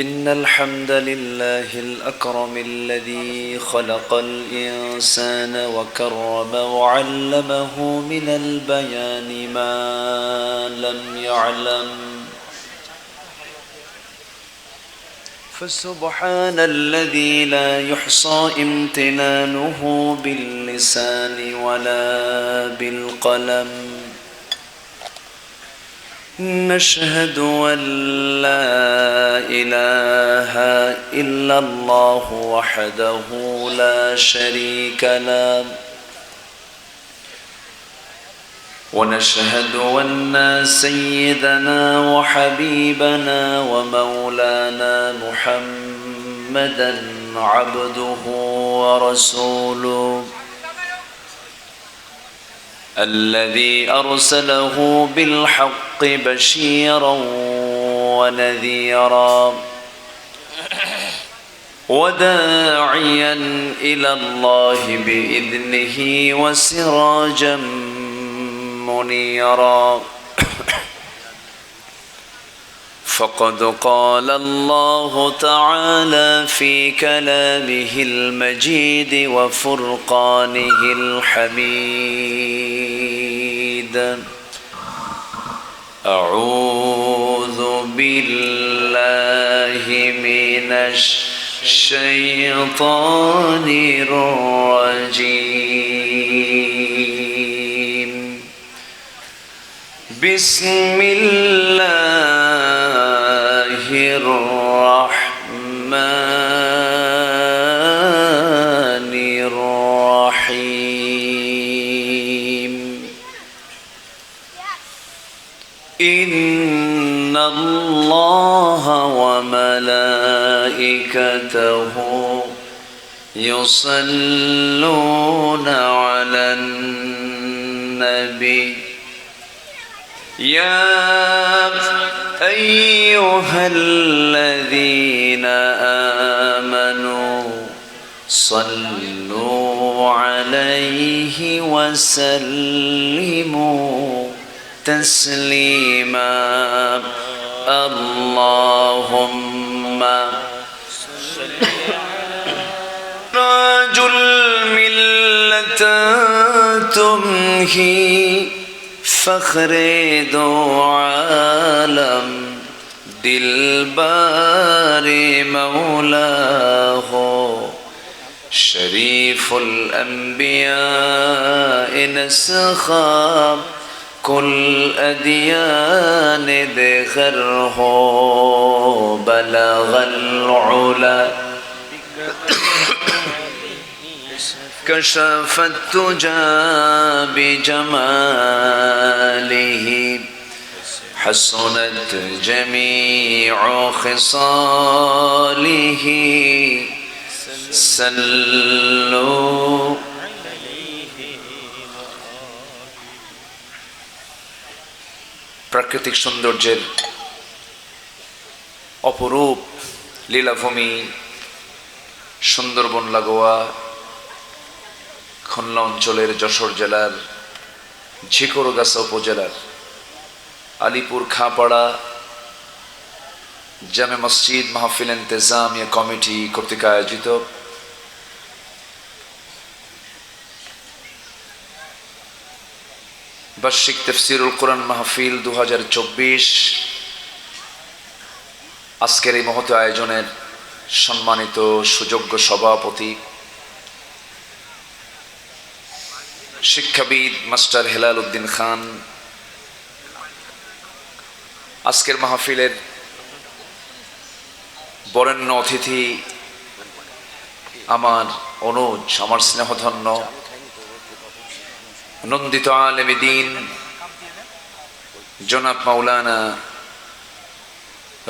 إن الحمد لله الأكرم الذي خلق الإنسان وكرم وعلمه من البيان ما لم يعلم فسبحان الذي لا يحصى امتنانه باللسان ولا بالقلم نشهد أن لا إله إلا الله وحده لا شريك له ونشهد أن سيدنا وحبيبنا ومولانا محمدا عبده ورسوله الذي أرسله بالحق بشيرا ونذيرا وداعيا إلى الله بإذنه وسراجا منيرا فقد قال الله تعالى في كلامه المجيد وفرقانه الحميد أعوذ بالله من الشيطان الرجيم بسم الله الرحمن الرحيم إن الله وملائكته يصلون على النبي يا أيها الذين آمنوا صلوا عليه وسلموا تسليما اللهم رجل ملة تمهي فخر دو عالم دلبار مولاه شريف الأنبياء نسخا كل أديان دخره بلغ العلا كشف التجى بجماله حسنت جميع خصاله سلوا প্রাকৃতিক সৌন্দর্যের অপরূপ লীলাভূমি সুন্দরবন লাগোয়া খুলনা অঞ্চলের যশোর জেলার ঝিকরগাছা উপজেলার আলিপুর খাপাড়া জামে মসজিদ মাহফিল ইন্তেজামিয়া কমিটি কর্তৃক আয়োজিত বার্ষিক তাফসীরুল কোরআন মাহফিল 2024 আজকের এই মহৎ আয়োজনের সম্মানিত সুযোগ্য সভাপতি শিক্ষাবিদ মাস্টার হেলাল উদ্দিন খান, আজকের মাহফিলের বরেণ্য অতিথি আমার অনুজ, আমার স্নেহধন্য নন্দিত আলেমে দ্বীন জনাব মাওলানা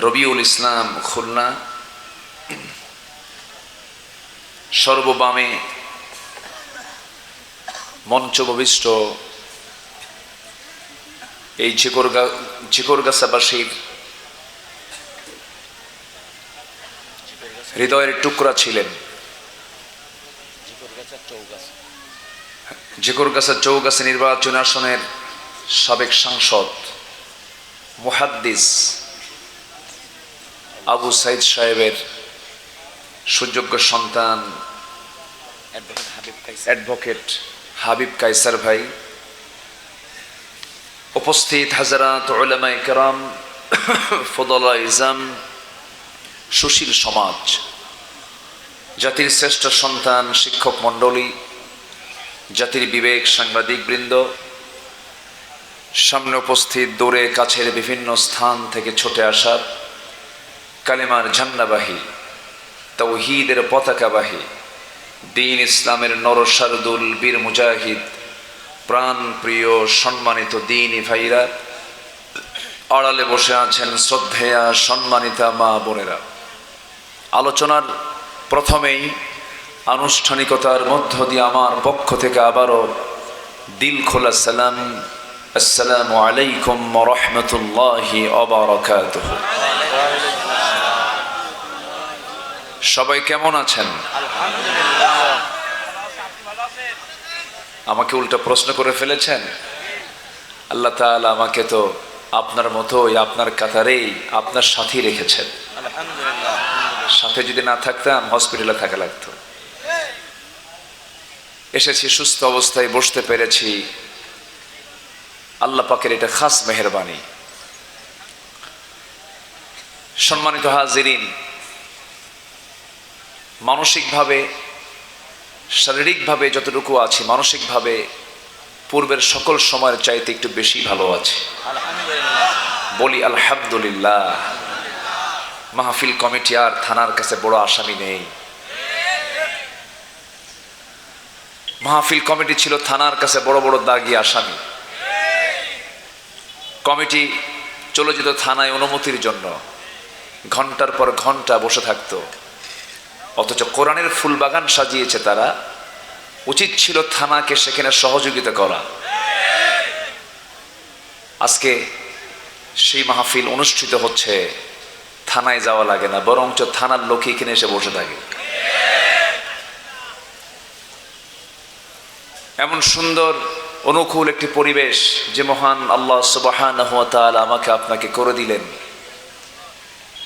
রবিউল ইসলাম খুলনা, সর্ববামে মঞ্চভূমিষ্ঠ এই ঝিকরগাছাবাসীর হৃদয়ের টুকরা ছিলেন। ঝিকরগাছা চৌগাছা নির্বাচন আসনের সাবেক সাংসদ মুহাদ্দিস আবু সাইদ সাহেবের সুযোগ্য সন্তান অ্যাডভোকেট হাবিব কায়সার ভাই, উপস্থিত হাজরাত উলামায়ে কেরাম, ফুদালা ইজাম, সুশীল সমাজ, জাতির শ্রেষ্ঠ সন্তান, শিক্ষক মণ্ডলী, জাতির বিবেক, সাংবাদিক বৃন্দ, সামনে উপস্থিত দূরে কাছের বিভিন্ন স্থান থেকে ছুটে আসা কালেমার ঝান্ডাবাহী, তাওহীদের পতাকাবাহী, দ্বীন ইসলামের নরসারদুল বীর মুজাহিদ, প্রাণ প্রিয় সম্মানিত দ্বীনি ভাইরা, আড়ালে বসে আছেন শ্রদ্ধেয়া সম্মানিতা মা বোনেরা। আলোচনার প্রথমেই আনুষ্ঠানিকতার মধ্য দিয়ে আমার পক্ষ থেকে আবারও দিল খোলা সালাম, আসসালামু আলাইকুম ওয়া রাহমাতুল্লাহি ওয়া বারাকাতুহু। সবাই কেমন আছেন? আলহামদুলিল্লাহ। আমাকে উল্টা প্রশ্ন করে ফেলেছেন। আল্লাহ তাআলা আমাকে তো আপনার মতোই, আপনার কাতারেই, আপনার সাথেই রেখেছেন। আলহামদুলিল্লাহ। সাথে যদি না থাকতাম হসপিটালে থাকা লাগতো। এসেছি সুস্থ অবস্থায়, বসতে পেরেছি, আল্লাহ পাকের এটা খাস মেহেরবানি। সম্মানিত হাজিরিন, মানসিকভাবে, শারীরিকভাবে যতটুকু আছি, মানসিকভাবে পূর্বের সকল সময়ের চাইতে একটু বেশি ভালো আছি। আলহামদুলিল্লাহ। বলি আলহামদুলিল্লাহ। মাহফিল কমিটি আর থানার কাছে বড় আসামি নেই। মাহফিল কমিটি ছিল থানার কাছে বড় বড় দাগি আসামি। কমিটি চলে যেত থানায় অনুমতির জন্য, ঘন্টার পর ঘন্টা বসে থাকতো, অথচ কোরআনের ফুলবাগান সাজিয়েছে তারা। উচিত ছিল থানাকে সেখানে সহযোগিতা করা। আজকে সেই মাহফিল অনুষ্ঠিত হচ্ছে, থানায় যাওয়া লাগে না, বরঞ্চ থানার লোক এখানে এসে বসে থাকে। এমন সুন্দর অনুকূল একটি পরিবেশ যে মহান আল্লাহ সুবহানাহু ওয়া তাআলা আমাকে আপনাকে করে দিলেন,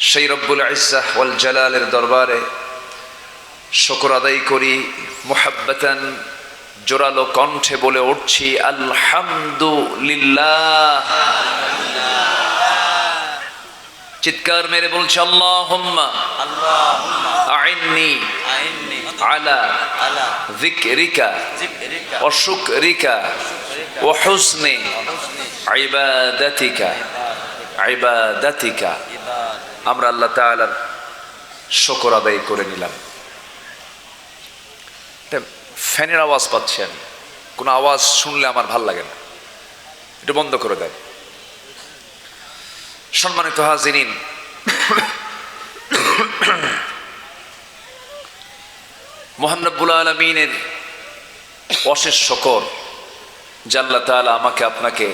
সেই রব্বুল ইজ্জাহ ওয়াল জালালের দরবারে শুকর আদায় করি। মুহাব্বাতান জোরালো কণ্ঠে বলে উঠছি আলহামদুলিল্লাহ। চিৎকার মেরে বলছি আল্লাহুম্মা আইন্নি আলা যিকরিকা ওয়া শুকরিকা ওয়া হুসনি ইবাদাতিকা। আমরা আল্লাহ তাআলার শুকর আদায় করে নিলাম। ফ্যানের আওয়াজ পাচ্ছেন, কোনো আওয়াজ শুনলে আমার ভাল লাগে না, এটা বন্ধ করে দেয়। সম্মানিত হাজিরিন, মহান রব্বুল আলামিনের অশেষ শুকর যে আল্লাহ তাআলা আমাকে আপনাকে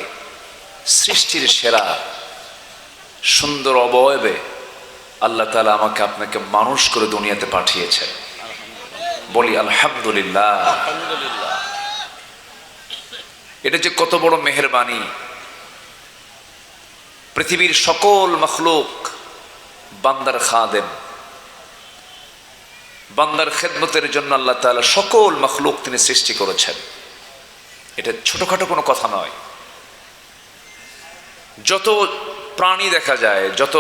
সৃষ্টির সেরা সুন্দর অবয়বে আল্লাহ তাআলা আমাকে আপনাকে মানুষ করে দুনিয়াতে পাঠিয়েছেন। বলি আলহামদুলিল্লাহ। এটা যে কত বড় মেহেরবানি। পৃথিবীর সকল মখলুক বান্দার খাদেম, বান্দার খেদমতের জন্য আল্লাহ তাআলা সকল মখলুক তিনি সৃষ্টি করেছেন। এটা ছোটখাটো কোনো কথা নয়। যত প্রাণী দেখা যায়, যত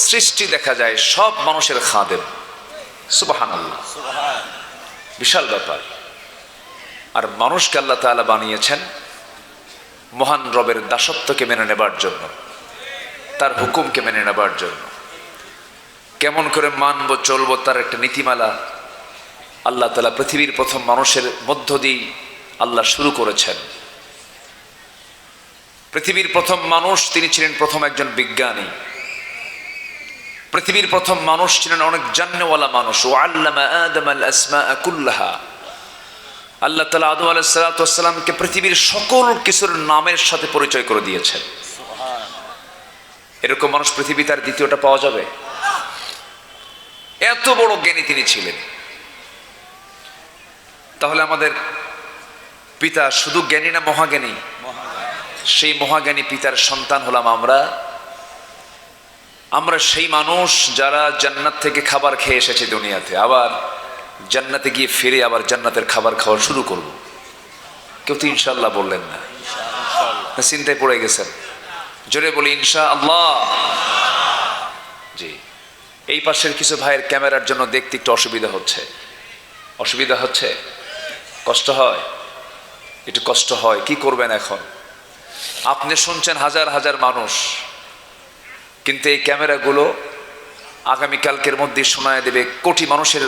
সৃষ্টি দেখা যায়, সব মানুষের খাদেম। সুবহানাল্লাহ, বিশাল ব্যাপার। আর মানুষকে আল্লাহ তাআলা বানিয়েছেন মহান রবের দাসত্বকে মেনে নেবার জন্য, তার হুকুমকে মেনে নেবার জন্য। কেমন করে মানবো, চলবো, তার একটা নীতিমালা আল্লাহ তাআলা পৃথিবীর প্রথম মানুষের মধ্য দিয়ে আল্লাহ শুরু করেছেন। পৃথিবীর প্রথম মানুষ তিনি ছিলেন প্রথম একজন বিজ্ঞানী। পৃথিবীর প্রথম মানুষ ছিলেন অনেক জান্নেওয়ালা মানুষ। ওয়াল্লামা আদমাল আসমাআ কুল্লাহা। আল্লাহ তাআলা আদম আলাইহিস সালাতু ওয়াস সালামকে পৃথিবীর সকল কিছুর নামের সাথে পরিচয় করে দিয়েছেন। এরকম মানুষ পৃথিবীতে আর দ্বিতীয়টা পাওয়া যাবে? এত বড় জ্ঞানী তিনি ছিলেন। তাহলে আমাদের পিতা শুধু জ্ঞানী না মহাজ্ঞানী? সেই মহাজ্ঞানী পিতার সন্তান হলাম আমরা। আমরা সেই মানুষ যারা জান্নাত থেকে খাবার খেয়ে এসেছে দুনিয়াতে, আবার জান্নাতে গিয়ে ফিরে আবার জান্নাতের খাবার খাওয়া শুরু করব। কেউ তো ইনশাআল্লাহ বললেন না, ইনশাআল্লাহ। চিন্তায় পড়ে গেছেন। জোরে বলি ইনশাআল্লাহ। জি, এই পাশের কিছু ভাইয়ের ক্যামেরার জন্য দেখতে একটু অসুবিধা হচ্ছে, কষ্ট হয়, একটু কষ্ট হয়। কি করবেন এখন? আপনি শুনছেন হাজার হাজার মানুষ, কিন্তু এই ক্যামেরাগুলো আগামীকালকের মধ্যে শোনায় দেবে কোটি মানুষের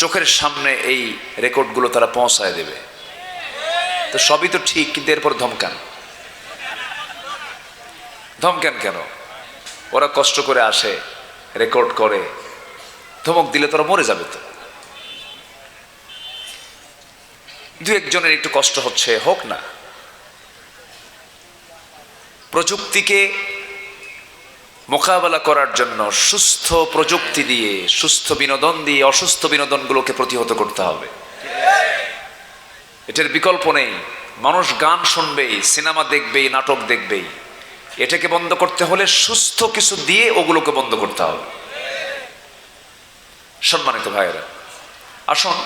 চোখের সামনে, এই রেকর্ডগুলো তারা পৌঁছায় দেবে। তো সবই তো ঠিক, কিন্তু এরপর ধমকান কেন? ওরা কষ্ট করে আসে, রেকর্ড করে, ধমক দিলে তোরা মরে যাবে। তো দু একজনের একটু কষ্ট হচ্ছে, হোক না। প্রযুক্তিকে মোকাবেলা করার জন্য সুস্থ প্রযুক্তি দিয়ে, সুস্থ বিনোদন দিয়ে অসুস্থ বিনোদনগুলোকে প্রতিহত করতে হবে। এটার বিকল্প নেই। মানুষ গান শুনবেই, সিনেমা দেখবেই, নাটক দেখবেই। এটাকে বন্ধ করতে হলে সুস্থ কিছু দিয়ে ওগুলোকে বন্ধ করতে হবে। সম্মানিত ভাইয়েরা, আসুন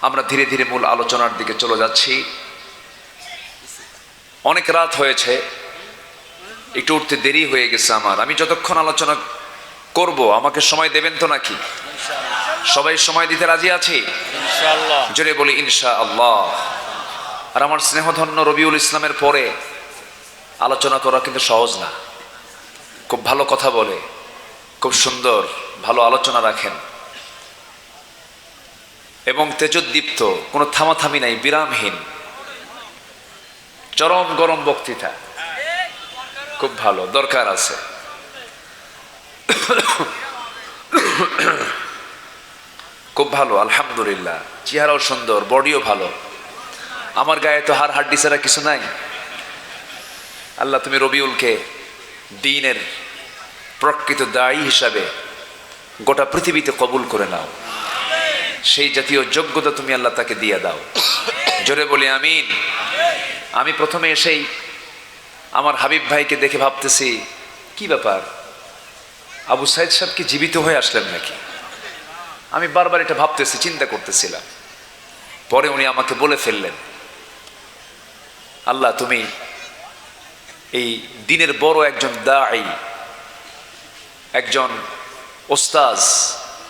আমরা ধীরে ধীরে মূল আলোচনার দিকে চলে যাচ্ছি। অনেক রাত হয়েছে, একটু উঠতে দেরি হয়ে গেছে আমার। আমি যতক্ষণ আলোচনা করব আমাকে সময় দেবেন তো নাকি? সবাই সময় দিতে রাজি আছি? ইনশাআল্লাহ। জোরে বলি ইনশাআল্লাহ। আর আমার স্নেহধন্য রবিউল ইসলামের পরে আলোচনা করা কিন্তু সহজ না। খুব ভালো কথা বলে, খুব সুন্দর ভালো আলোচনা রাখেন এবং তেজোদ্দীপ্ত, কোনো থামাথামি নাই, বিরামহীন, চরম গরম বক্তৃতা। খুব ভালো, দরকার আছে। খুব ভালো, আলহামদুলিল্লাহ। চেহারাও সুন্দর, বডিও ভালো। আমার গায়ে তো হাড় হাড্ডি ছাড়া কিছু নাই। আল্লাহ তুমি রবিউলকে দ্বীনের প্রকৃত দায়ী হিসাবে গোটা পৃথিবীতে কবুল করে নাও। সেই জাতীয় যোগ্যতা তুমি আল্লাহ তাকে দিয়ে দাও। জোরে বলি আমিন। আমি প্রথমে এসেই আমার হাবিব ভাইকে দেখে ভাবতেছি, কি ব্যাপার, আবু সাইদ সাহেব কি জীবিত হয়ে আসলেন নাকি? আমি বারবার এটা ভাবতেছি, চিন্তা করতেছিলাম। পরে উনি আমাকে বলে ফেললেন, আল্লাহ তুমি এই দিনের বড় একজন দাঈ, একজন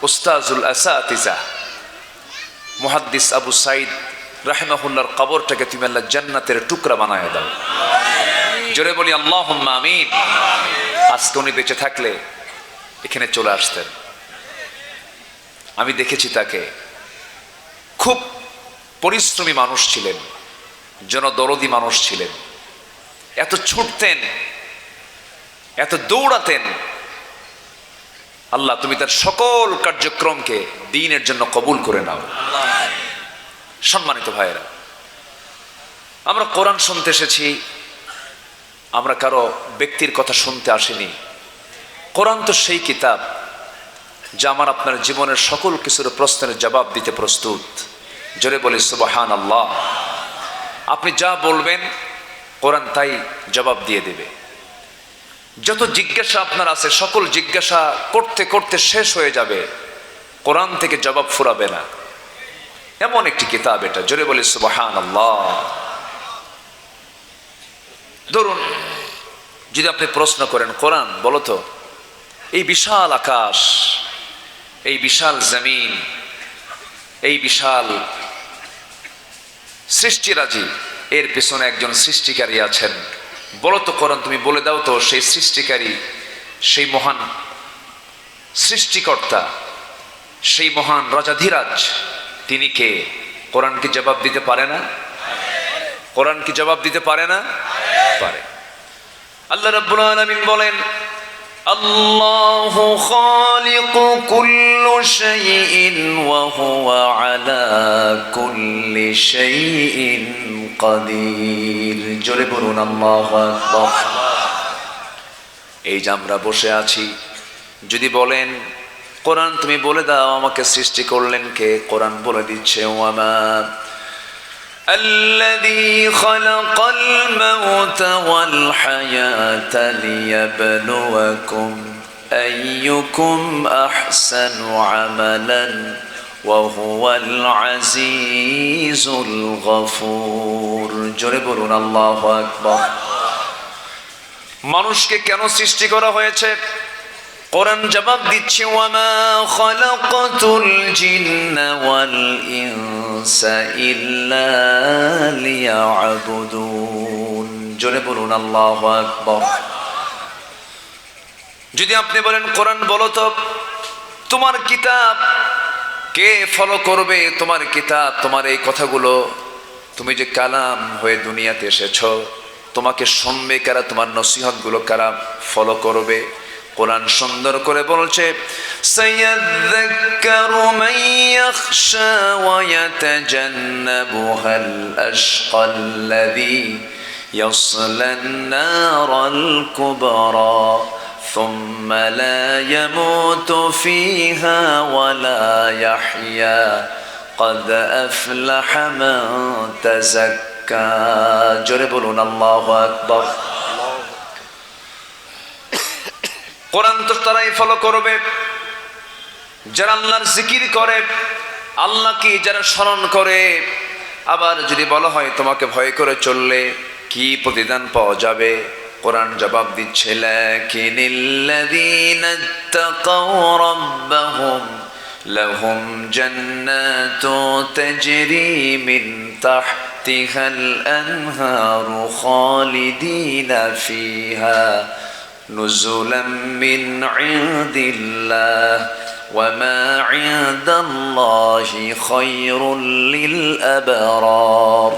ওস্তাজুল আসাতিজা মুহাদ্দিস আবু সাইদ রাহিমাহুল্লাহর কবরটাকে তুমি আল্লাহ জান্নাতের টুকরা বানায় দাও। জোরে বলি আল্লাহুম্মা আমিন। আজকে উনি বেঁচে থাকলে এখানে চলে আসতেন। আমি দেখেছি তাকে। খুব পরিশ্রমী মানুষ ছিলেন, জনদরদী মানুষ ছিলেন। এত ছুটতেন, এত দৌড়াতেন। আল্লাহ তুমি তার সকল কার্যক্রমকে দ্বীনের জন্য কবুল করে নাও। সম্মানিত ভাইয়েরা, আমরা কোরআন শুনতে এসেছি, আমরা কারো ব্যক্তির কথা শুনতে আসিনি। কোরআন তো সেই কিতাব যা আমার আপনার জীবনের সকল কিছুর প্রশ্নের জবাব দিতে প্রস্তুত। জোরে বলি সুবহানাল্লাহ। আপনি যা বলবেন কোরআন তাই জবাব দিয়ে দেবে। যত জিজ্ঞাসা আপনার আছে, সকল জিজ্ঞাসা করতে করতে শেষ হয়ে যাবে, কোরআন থেকে জবাব ফুরাবে না। এমন একটি কিতাব এটা। জোরে বলি সুবহানাল্লাহ। ধরুন যদি আপনি প্রশ্ন করেন, কোরআন বলো তো, এই বিশাল আকাশ, এই বিশাল জমিন, এই বিশাল সৃষ্টিরাজি, এর পেছনে একজন সৃষ্টিকারী আছেন। বলো তো কোরআন, তুমি বলে দাও তো, সেই সৃষ্টিকারী, সেই মহান সৃষ্টিকর্তা, সেই মহান রাজাধিরাজ, তিনি কে? কোরআন কি জবাব দিতে পারে না? কোরআন কি জবাব দিতে পারে না? পারে। আল্লাহ রাব্বুল আলামিন বলেন, আল্লাহু খালিকু কুল্লি শাইইন ওয়া হুয়া আলা কুল্লি শাইইন কাদির। জোরে বলুন আল্লাহু আকবার। এই যে আমরা বসে আছি, যদি বলেন কোরআন তুমি বলে দাও আমাকে সৃষ্টি করলেন কে? কোরআন বলে দিচ্ছে, ওয়ামা الذي خلق الموت والحياة ليبلوكم أيكم أحسن عملا وهو العزيز الغفور জোরে বলুন আল্লাহু আকবার। মানুষকে কেন সৃষ্টি করা হয়েছে? কোরআন জবাব দিচ্ছে, ওয়ামা খালাকাতুল জিন্না ওয়াল ইনসা ইল্লা লিয়াবুদুন। জোরে বলুন আল্লাহু আকবার। যদি আপনি বলেন কোরআন বলো তো তোমার কিতাব কে ফলো করবে? তোমার কিতাব, তোমার এই কথাগুলো, তুমি যে কালাম হয়ে দুনিয়াতে এসেছো, তোমাকে শুনবে কারা? তোমার নসিহত গুলো কারা ফলো করবে? কোরআন সুন্দর করে বলছে, সায়াযাক্কারু মান ইয়াখশা ওয়া ইয়াতাজান্নাবুহাল আশকাল্লাযী ইয়াসলান নারাল কুবরা সুম্মা লা ইয়ামুতু ফিহা ওয়া লা ইয়াহইয়া ক্বাদ আফলাহা মান তাযাক্কা। জোরে বলুন আল্লাহু আকবার। কোরআন তো তারাই ফলো করবে যারা আল্লাহর জিকির করে, আল্লাহকে যারা স্মরণ করে। আবার যদি বলা হয় তোমাকে ভয় করে চললে কি প্রতিদান পাওয়া যাবে? কোরআন জবাব দিচ্ছে, লাকিনিল্লাযীনা ইত্তাকাউ রাব্বাহুম লাহুম জান্নাতু তাজরি মিন তাহতিহাল আনহারু খালিদিনা ফিহা নুজুলাম মিন ইনদিল্লাহ ওয়া মা ইনদাল্লাহি খায়রুল লিল আবরার।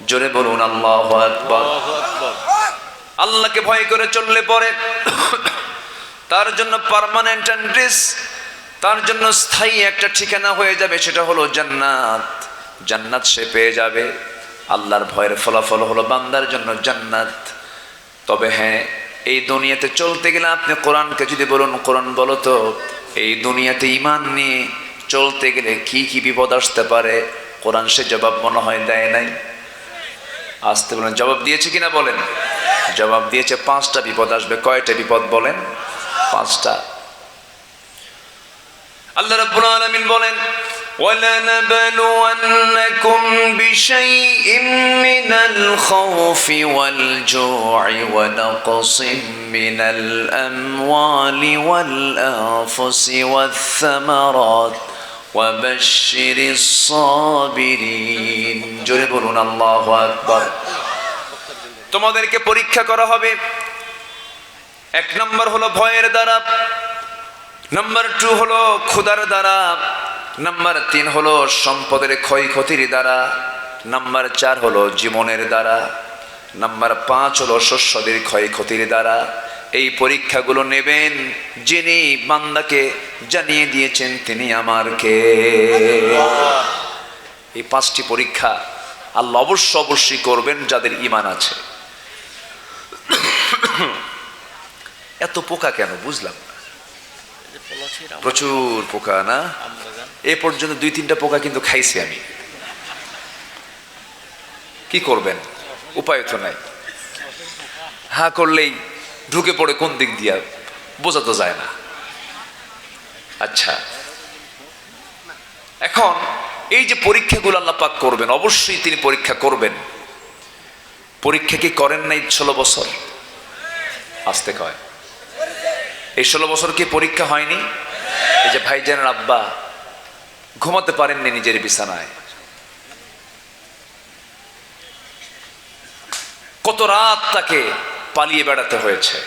জোরে বলুন আল্লাহু আকবার। আল্লাহকে ভয় করে চললে পরে তার জন্য পার্মানেন্ট অ্যাড্রেস, তার জন্য স্থায়ী একটা ঠিকানা হয়ে যাবে, সেটা হলো জান্নাত। জান্নাত সে পেয়ে যাবে। আল্লাহর ভয়ের ফলাফল হলো বান্দার জন্য জান্নাত। তবে হ্যাঁ, এই দুনিয়াতে চলতে গেলে আপনি কোরআনকে যদি বলুন কোরআন বলো তো এই দুনিয়াতে ঈমান নিয়ে চলতে গেলে কি কি বিপদ আসতে পারে, কোরআন সে জবাব মনে হয় দেয় নাই। আসতে বলেন, জবাব দিয়েছে কিনা বলেন? জবাব দিয়েছে, 5টা বিপদ আসবে। কয়টা বিপদ বলেন? 5টা। আল্লাহ রাব্বুল আলামিন বলেন, وَلَنَبْلُوَنَّكُمْ بِشَيْءٍ مِّنَ الْخَوْفِ وَالْجُوعِ وَنَقْصٍ مِّنَ الْأَمْوَالِ وَالْأَنفُسِ وَالثَّمَرَاتِ وَبَشِّرِ الصَّابِرِينَ। জোরে বলুন আল্লাহু আকবার। তোমাদেরকে পরীক্ষা করা হবে। 1 নম্বর হলো ভয়ের দ্বারা, নাম্বার 2 হলো ক্ষুধার দ্বারা, নাম্বার 3 হলো সম্পদের ক্ষয়ক্ষতির দ্বারা, নাম্বার 4 হলো জীবনের দ্বারা, নাম্বার 5 হলো শস্যদের ক্ষয়ক্ষতির দ্বারা। এই পরীক্ষাগুলো নেবেন যিনি বান্দাকে জানিয়ে দিয়েছেন তিনি আমার কে। এই 5টি পরীক্ষা আল্লাহ অবশ্যই করবেন যাদের ঈমান আছে। এত পোকা কেন বুঝলাম না, প্রচুর পোকা না? এ পর্যন্ত 2-3টা পোকা কিন্তু খাইছি আমি। কি করবেন, উপায় তো নাই। হা করলেই ঢুকে পড়ে কোন দিক দিয়া বোঝা তো যায় না। আচ্ছা, এখন এই যে পরীক্ষাগুলো আল্লাহ পাক করবেন, অবশ্যই তিনি পরীক্ষা করবেন। পরীক্ষা কি করেন নাই 16 বছর? আসতে কয়, এই 16 বছর কি পরীক্ষা হয়নি? এই যে ভাইজানের আব্বা ঘুমাতে পারেননি নিজের বিছানায়, কত রাত তাকে পালিয়ে বেড়াতে হয়েছে।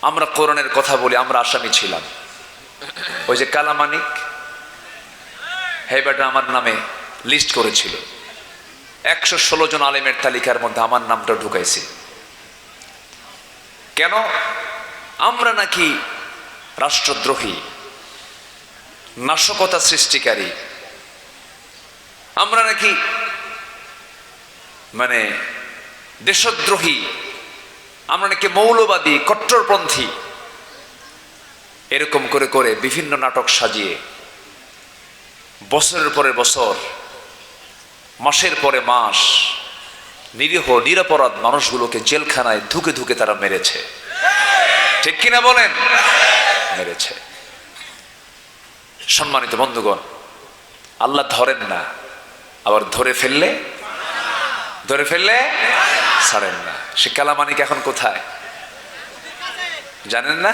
আমরা কোরআনের কথা বলি, আমরা আসামি ছিলাম। ওই যে কালামানিক, হেবাটা আমার নামে লিস্ট করেছিল, 116 জন আলেমের তালিকার মধ্যে আমার নামটা ঢুকাইছি। কেন? আমরা নাকি রাষ্ট্রদ্রোহী, নাশকতা সৃষ্টিকারী, আমরা নাকি মানে দেশদ্রোহী, আমরা নাকি মৌলবাদী, কট্টরপন্থী। এরকম করে করে বিভিন্ন নাটক সাজিয়ে বছরের পরে বছর, মাসের পরে মাস নিরীহ নিরপরাধ মানুষগুলোকে জেলখানায় ধুকে ধুকে তারা মেরেছে, ঠিক কিনা বলেন? মেরেছে। সম্মানিত বন্ধুগণ, আল্লাহ ধরেন না, আবার ধরে ফেললে ছাড়েন না। সে কালামানিক এখন কোথায় জানেন না?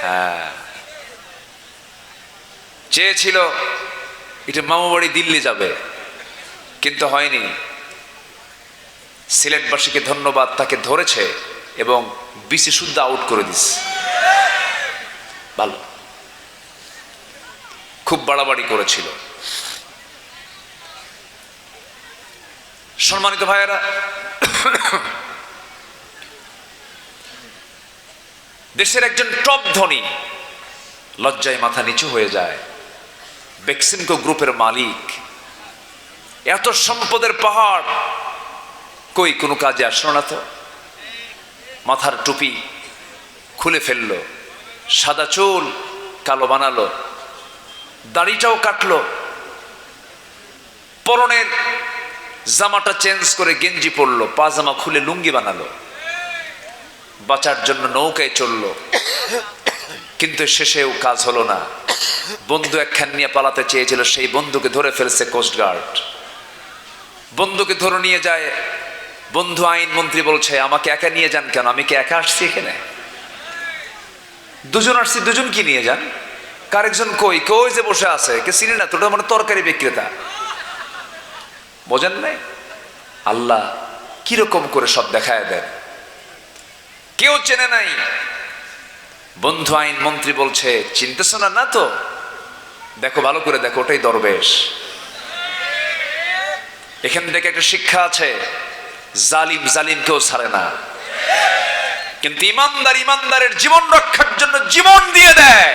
হ্যাঁ, চেয়েছিল এটা মামা বাড়ি দিল্লি যাবে, কিন্তু হয়নি। সিলেটবাসীকে ধন্যবাদ, তাকে ধরেছে এবং বিসি শুদ্ধ আউট করে দিচ্ছে। ভালো, খুব বাড়াবাড়ি করেছিল। সম্মানিত ভাইয়েরা, দেশের একজন টপ ধনী লজ্জায় মাথা নিচু হয়ে যায়। বেক্সিমকো গ্রুপের মালিক, এত সম্পদের পাহাড়, কই কোনো কাজে আসলো না তো। মাথার টুপি খুলে ফেললো, সাদা চুল কালো বানালো, দাড়িটাও কাটলো, পরনের জামাটা চেঞ্জ করে গেঞ্জি পরলো, পাজামা খুলে লুঙ্গি বানালো, বাঁচার জন্য নৌকায় চললো। কিন্তু শেষেও কাজ হলো না। বন্ধু একখান নিয়ে পালাতে চেয়েছিল, সেই বন্ধুকে ধরে ফেলছে কোস্টগার্ড। বন্ধুকে ধরে নিয়ে যায়, বন্ধু আইন মন্ত্রী বলছে আমাকে একা নিয়ে যান কেন? আমি কি একা আসছি এখানে? দুজন আসছি, দুজন কি নিয়ে যান? কারেকজন কই? কই যে বসে আছে, কে চিনি না, তোটা মানে তরকারি বিক্রেতা। বোঝেন নাই? আল্লাহ কিরকম করে সব দেখায় দেন, কেউ চেনে নাই। বন্ধু আইন মন্ত্রী বলছে চিনতেছ না? না তো, দেখো ভালো করে দেখো, ওটাই দরবেশ। এখান থেকে একটা শিক্ষা আছে, জালিম জালিমকেও ছাড়ে না, কিন্তু ইমানদার ইমানদারের জীবন রক্ষার জন্য জীবন দিয়ে দেয়।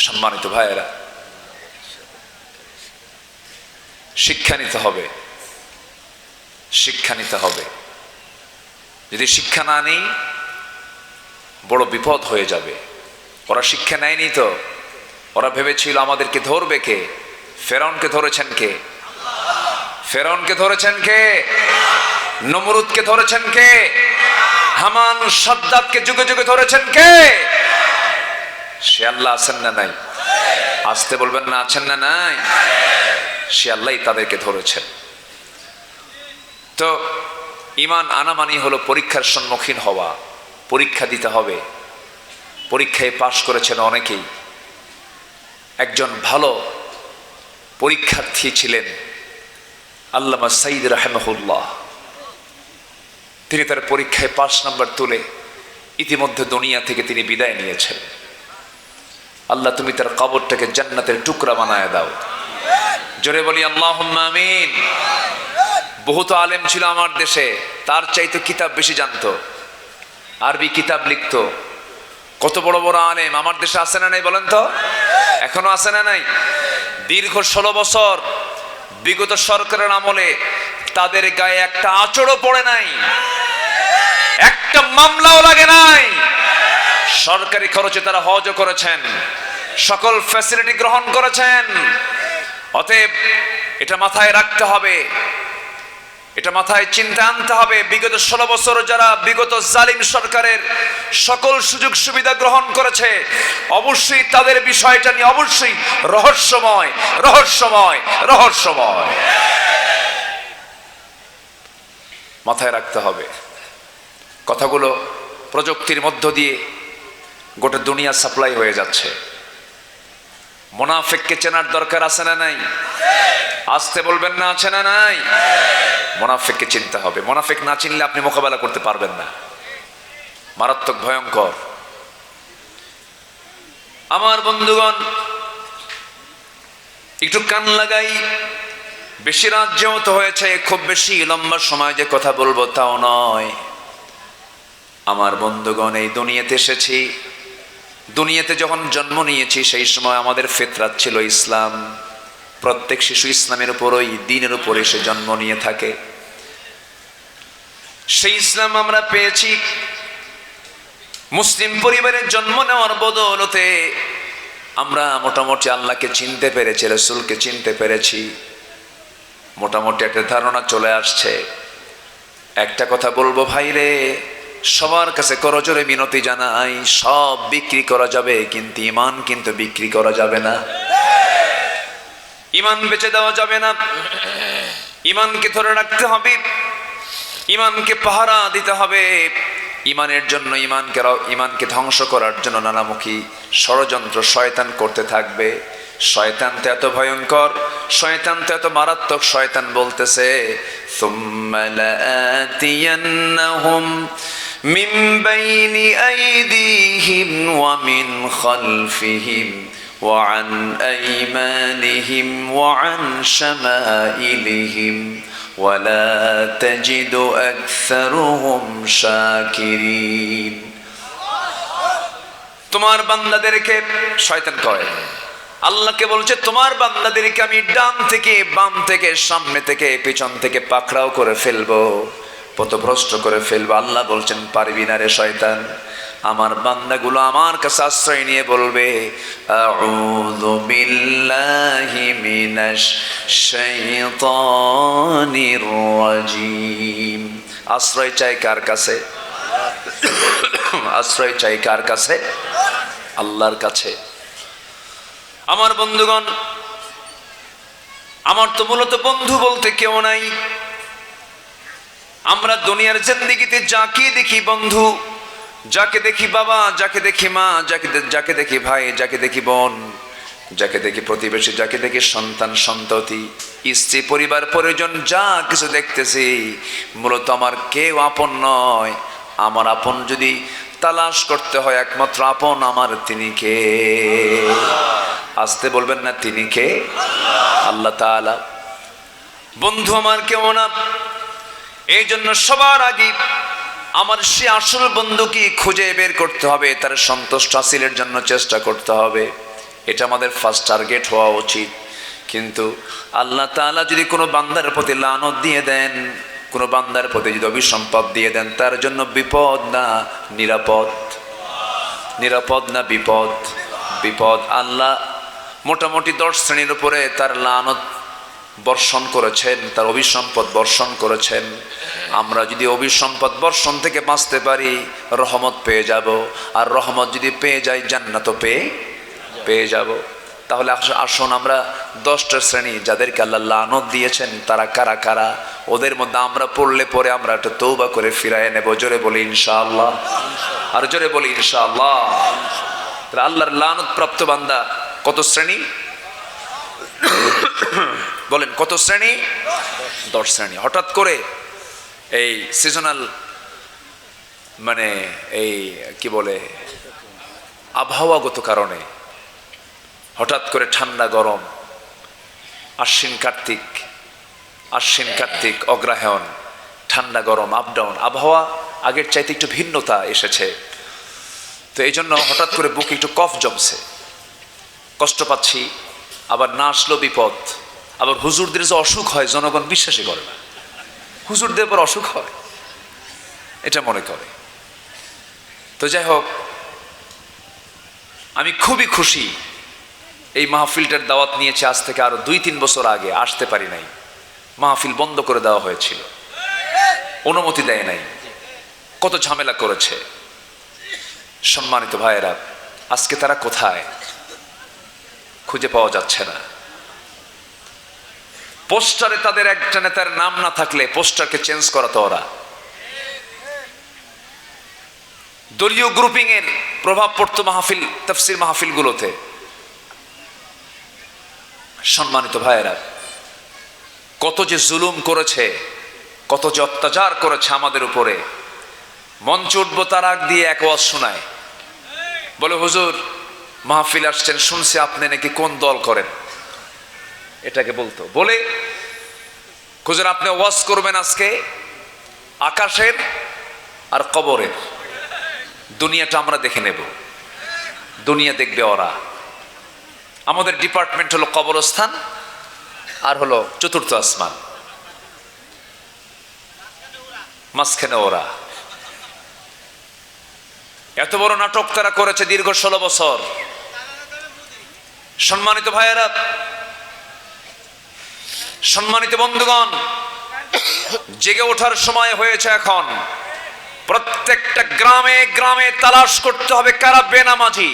সম্মানিত ভাইয়েরা, শিক্ষা নিতে হবে, শিক্ষা নিতে হবে। যদি শিক্ষা না নেই বড় বিপদ হয়ে যাবে। ওরা শিক্ষা নেয়নি তো, ওরা ভেবেছিল আমাদেরকে ধরবে কে? ফেরাউনকে ধরেছেন কে? ফেরাউনকে ধরেছেন কে? নমরুদকে ধরেছেন কে? হামান সাদ্দাতকে যুগে যুগে ধরেছেন কে? সে আল্লাহ আছেন না নাই? আসতে বলবেন না, আছেন না নাই? সে আল্লাহই তাদেরকে ধরেছেন। তো ঈমান আনা মানে হলো পরীক্ষার সম্মুখীন হওয়া, পরীক্ষা দিতে হবে। পরীক্ষায় পাশ করেছেন অনেকেই। একজন ভালো পরীক্ষার্থী ছিলেন আল্লামা সাইদ রাহিমাহুল্লাহ। তিনি তার পরীক্ষায় ৫ নাম্বার তুলে ইতিমধ্যে দুনিয়া থেকে তিনি বিদায় নিয়েছেন। আল্লাহ তুমি তার কবরটাকে জান্নাতের টুকরা বানায় দাও। জোরে বলি আল্লাহুম্মা আমিন। বহুত আলেম ছিল আমার দেশে, তার চাইতে কিতাব বেশি জানতো, আরবি কিতাব লিখতো। কত বড় বড় আলেম আমার দেশে আছে না নাই বলেন তো? এখনো আছে না নাই? দীর্ঘ 16 বছর বিগত সরকারের আমলে তাদের গায়ে একটা আঁচড়ও পড়ে নাই, একটা মামলাও লাগে নাই। সরকারি খরচে তারা হজও করেছেন, সকল ফ্যাসিলিটি গ্রহণ করেছেন। অতএব এটা মাথায় রাখতে হবে, এটা মাথায় চিন্তা আনতে হবে। বিগত 16 বছর যারা বিগত জালিম সরকারের সকল সুযোগ সুবিধা গ্রহণ করেছে, অবশ্যই তাদের বিষয়টা নিয়ে অবশ্যই রহস্যময় রহস্যময় রহস্যময় মাথায় রাখতে হবে। কথাগুলো প্রযুক্তির মধ্য দিয়ে গোটা দুনিয়া সাপ্লাই হয়ে যাচ্ছে। মুনাফিককে চেনার দরকার আছে না নাই? আসতে বলবেন না, আছে না নাই? মুনাফিককে চিনতে হবে। মুনাফিক না চিনলে আপনি মোকাবেলা করতে পারবেন না, মারাত্মক ভয়ঙ্কর। আমার বন্ধুগণ, একটু কান লাগাই। বেশি রাত যেহেতু হয়েছে, খুব বেশি লম্বা সময় যে কথা বলবো তাও নয়। আমার বন্ধুগণ, এই দুনিয়াতে এসেছি, দুনিয়াতে যখন জন্ম নিয়েছি সেই সময় আমাদের ফিতরাত ছিল ইসলাম। প্রত্যেক শিশু ইসলামের উপরই, দ্বীনের উপরে সে জন্ম নিয়ে থাকে। সেই ইসলাম আমরা পেয়েছি। মুসলিম পরিবারের জন্ম নেওয়ার বদৌলতে আমরা মোটামুটি আল্লাহকে চিনতে পেরেছি, রাসূলকে চিনতে পেরেছি। মোটামুটি একটা ধারণা চলে আসছে। একটা কথা বলবো ভাইরে, সবার কাছে করজোরে মিনতি জানাই, সব বিক্রি করা যাবে কিন্তু ঈমান কিন্তু বিক্রি করা যাবে না। ঈমান বেচে দেওয়া যাবে না। ঈমানকে ধরে রাখতে হবে, ঈমানকে পাহারা দিতে হবে। ঈমানের জন্য ঈমানকে ধ্বংস করার জন্য নানামুখী ষড়যন্ত্র শয়তান করতে থাকবে। শয়তান তো এত ভয়ঙ্কর, শয়তান তো এত মারাত্মক। শয়তান বলতেছে সুম্মা লাআতিয়ান্নাহুম মিন বাইনি আইদিহিম ওয়া মিন খালফিহিম ওয়া আন আইমানিহিম ওয়া আন শামাইলিহিম ওয়ালা তাজিদু আকসারুহুম শাকিরিন। তোমার বান্দাদেরকে, শয়তান কয়, আল্লাহকে বলছে তোমার বান্দাদেরকে আমি ডান থেকে বাম থেকে সামনে থেকে পিছন থেকে পাকড়াও করে ফেলবো, পথভ্রষ্ট করে ফেলবো। আল্লাহ বলছেন পারবি না রে শয়তান। আমার বান্দাগুলো আমার কাছে আশ্রয় নিয়ে বলবে আউযু বিল্লাহি মিনাশ শাইতানির রাজিম। আশ্রয় চাই কার কাছে? আশ্রয় চাই কার কাছে? আল্লাহর কাছে। আমার বন্ধুগণ, আমার তো মূলত বন্ধু বলতে কেউ নাই। আমরা দুনিয়ার জিন্দেগিতে যাকে দেখি বন্ধু, যাকে দেখি বাবা, যাকে দেখি মা, যাকে দেখি ভাই, যাকে দেখি বোন, যাকে দেখি প্রতিবেশী, যাকে দেখি সন্তান সন্ততি, স্ত্রী, পরিবার, পরিজন, যা কিছু দেখতেছি মূলত আমার কেউ আপন নয়। আমার আপন যদি তালাশ করতে হয়, একমাত্র আপন আমার তিনি কে? আসতে বলবেন না, তিনি কে? আল্লাহ তাআলা। বন্ধু আমার কেউ না। এই জন্য সবার আগে আমার সে আসল বন্ধুকে খুঁজে বের করতে হবে, তার সন্তুষ্ট হাসিলের জন্য চেষ্টা করতে হবে। এটা আমাদের ফার্স্ট টার্গেট হওয়া উচিত। কিন্তু আল্লাহ তাআলা যদি কোনো বান্দার প্রতি লানত দিয়ে দেন, কোনো বান্দার প্রতি যদি অভিসম্পদ দিয়ে দেন, তার জন্য বিপদ না নিরাপদ? নিরাপদ না বিপদ? বিপদ। আল্লাহ মোটামুটি 10 শ্রেণীর উপরে তার লানত বর্ষণ করেছেন, তার অভিসম্পদ বর্ষণ করেছেন। আমরা যদি অভিসম্পদ বর্ষণ থেকে বাঁচতে পারি, রহমত পেয়ে যাব। আর রহমত যদি পেয়ে যাই, জান্নাত পেয়ে যাব। তাহলে আসুন আমরা 10টা শ্রেণী যাদেরকে আল্লাহ লানত দিয়েছেন তারা কারা কারা, ওদের মধ্যে আমরা পড়লে পরে আমরা একটা তওবা করে ফিরায় নেব। জোরে বলি ইনশাআল্লাহ। আর জোরে বলি ইনশাআল্লাহ। আল্লাহর লানত প্রাপ্ত বান্দা কত শ্রেণী? বলেন কত শ্রেণী? 10 শ্রেণী। হঠাৎ করে এই সিজনাল মানে এই কি বলে আবহাওয়াগত কারণে হঠাৎ করে ঠান্ডা গরম, আশ্বিন কার্তিক অগ্রহায়ণ, ঠান্ডা গরম, আপ ডাউন, আবহাওয়া আগের চাইতে একটু ভিন্নতা এসেছে। তো এই জন্য হঠাৎ করে বুকে একটু কফ জমছে, কষ্ট পাচ্ছি। আবার না আসলো বিপদ। আবার হুজুরদের যে অসুখ হয় জনগণ বিশ্বাসই করে না, হুজুরদের পর অসুখ হয় এটা মনে করে। তো যাই হোক, আমি খুবই খুশি। এই মাহফিলটার দাওয়াত নিয়েছে আজ থেকে আরো 2-3 বছর আগে, আসতে পারি নাই। মাহফিল বন্ধ করে দেওয়া হয়েছিল, অনুমতি দেয় নাই, কত ঝামেলা করেছে। সম্মানিত ভাইয়েরা, আজকে তারা কোথায়? খুঁজে পাওয়া যাচ্ছে না। পোস্টারে তাদের একটা নেতার নাম না থাকলে পোস্টারকে চেঞ্জ করাতো ওরা। দলীয় গ্রুপিং এর প্রভাব পড়তো মাহফিল, তাফসীর মাহফিলগুলোতে। সম্মানিত ভাইয়েরা, কত যে জুলুম করেছে, কত যে অত্যাচার করেছে আমাদের উপরে। মঞ্চ উঠবো তার আগ দিয়ে এক ওয়াজ শোনায়, বলে হুজুর মাহফিল আসছেন, শুনছি আপনি নাকি কোন দল করেন। এটাকে বলতো, বলে হুজুর আপনি ওয়াজ করবেন আজকে আকাশের আর কবরের। দুনিয়াটা আমরা দেখে নেব, দুনিয়া দেখবে ওরা। আমাদের ডিপার্টমেন্ট হলো কবরস্থান আর হলো চতুর্থ আসমান, মাঝখানে ওরা। এত বড় নাটক তারা করেছে দীর্ঘ 16 বছর। সম্মানিত ভাইয়েরা, সম্মানিত বন্ধুগণ, জেগে ওঠার সময় হয়েছে এখন। প্রত্যেকটা গ্রামে গ্রামে তালাশ করতে হবে কারা বেনামাজি।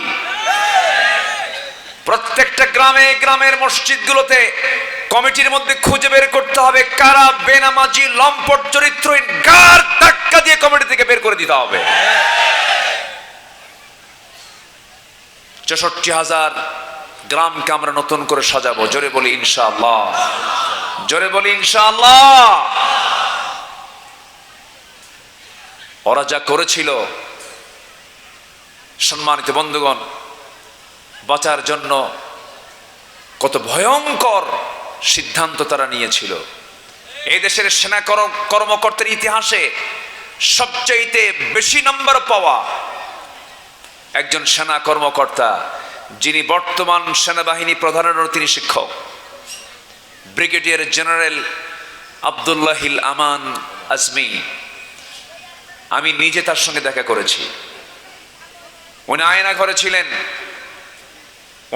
প্রত্যেকটা গ্রামে গ্রামের মসজিদগুলোতে কমিটির মধ্যে খুঁজে বের করতে হবে কারা বেনামাজি, লম্পট চরিত্রহীন, গার ধাক্কা দিয়ে কমিটি থেকে বের করে দিতে হবে। ৬৪,০০০ গ্রামকে আমরা নতুন করে সাজাবো। জোরে বলি ইনশাআল্লাহ, জোরে বলি ইনশাআল্লাহ। ওরা যা করেছিল সম্মানিত বন্ধুগণ, বাঁচার জন্য কত ভয়ঙ্কর সিদ্ধান্ত তারা নিয়েছিল। এই দেশের সেনা কর্মকর্তার ইতিহাসে সবচাইতে বেশি নম্বর পাওয়া একজন সেনা কর্মকর্তা, যিনি বর্তমান সেনাবাহিনী প্রধানেরও তিনি শিক্ষক, ব্রিগেডিয়ার জেনারেল আব্দুল্লাহিল আমান আজমি। আমি নিজে তার সঙ্গে দেখা করেছি। উনি আয়না ঘরে ছিলেন।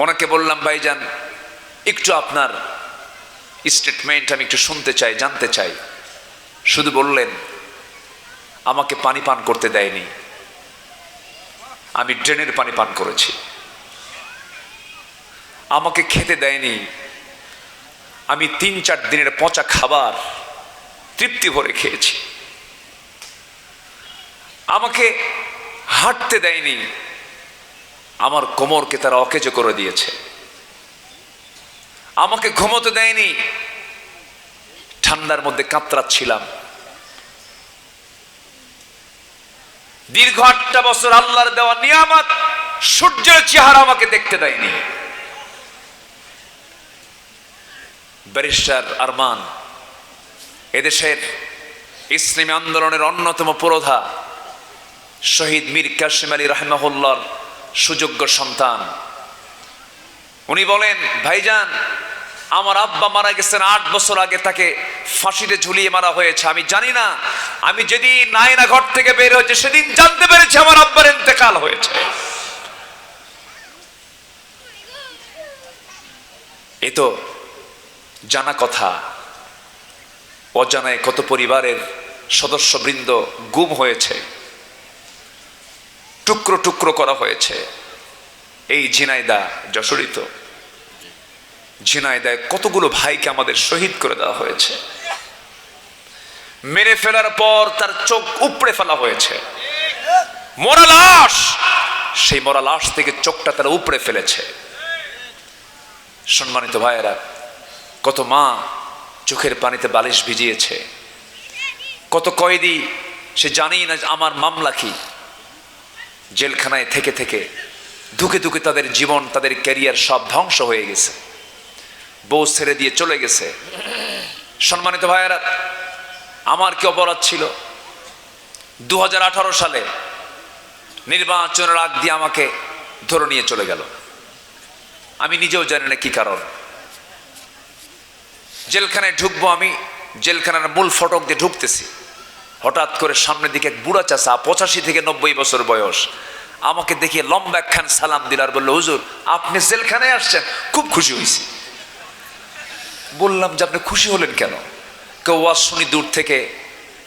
ওনাকে বললাম, ভাইজান একটু আপনার স্টেটমেন্ট আমি একটু শুনতে চাই, জানতে চাই। শুধু বললেন, আমাকে পানি পান করতে দেয়নি, আমি ড্রেনের পানি পান করেছি। আমাকে খেতে দেয়নি, আমি ৩-৪ দিনের পচা খাবার তৃপ্তি ভরে খেয়েছি। আমাকে হাঁটতে দেয়নি, আমার কোমরকে তারা অকেজো করে দিয়েছে। আমাকে ঘুমোতে দেয়নি, ঠান্ডার মধ্যে কাতরাচ্ছিলাম। দীর্ঘ ৮টা বছর আল্লাহর দেওয়া নিয়ামত সূর্যের চেহারা আমাকে দেখতে দেয়নি। ব্যারিস্টার আরমান এদেশের ইসলামী আন্দোলনের অন্যতম পুরোধা, শহীদ মীর কাসেম আলী রাহিমাহুল্লাহর সুযোগ্য সন্তান। উনি বলেন, ভাইজান আমার আব্বা মারা গেছেন ৮ বছর আগে, তাকে ফাঁসিতে ঝুলিয়ে মারা হয়েছে। আমি জানি না, আমি যেদিন নায়না ঘর থেকে বের হয়েছে সেদিন জানতে পেরেছি আমার আব্বার ইন্তেকাল হয়েছে। এ তো জানা কথা, অজানায় কত পরিবারের সদস্যবৃন্দ গুম হয়েছে, টুকরো টুকরো করা হয়েছে। এই ঝিনাইদা যশোরিত ঝিনাইদায় কতগুলো ভাইকে আমাদের শহীদ করে দেওয়া হয়েছে। মেরে ফেলার পর তার চোখ উপড়ে ফেলা হয়েছে, মরা লাশ, সেই মরা লাশ থেকে চোখটা তারা উপড়ে ফেলেছে। সম্মানিত ভাইয়েরা, কত মা চোখের পানিতে বালিশ ভিজিয়েছে, কত কয়েদি সে জানেই না আমার মামলা কি। জেলখানায় থেকে থেকে ধুকে ধুকে তাদের জীবন, তাদের ক্যারিয়ার সব ধ্বংস হয়ে গেছে, বউ ছেড়ে দিয়ে চলে গেছে। সম্মানিত ভাইয়েরা, আমার কি অপরাধ ছিল? 2018 সালে নির্বাচনের আগ দিয়ে আমাকে ধরে নিয়ে চলে গেল। আমি নিজেও জানি না কি কারণ। জেলখানায় ঢুকবো, আমি জেলখানার মূল ফটক দিয়ে ঢুকতেছি, হঠাৎ করে সামনের দিকে এক বুড়া চাচা, 85 থেকে 90 বছর বয়স, আমাকে দেখিয়ে লম্বা একখান সালাম দিল আর বললো, হুজুর আপনি জেলখানায় আসছেন? খুব খুশি হয়েছি। বললাম যে আপনি খুশি হলেন কেন? কেউ ওয়াজ শুনি দূর থেকে,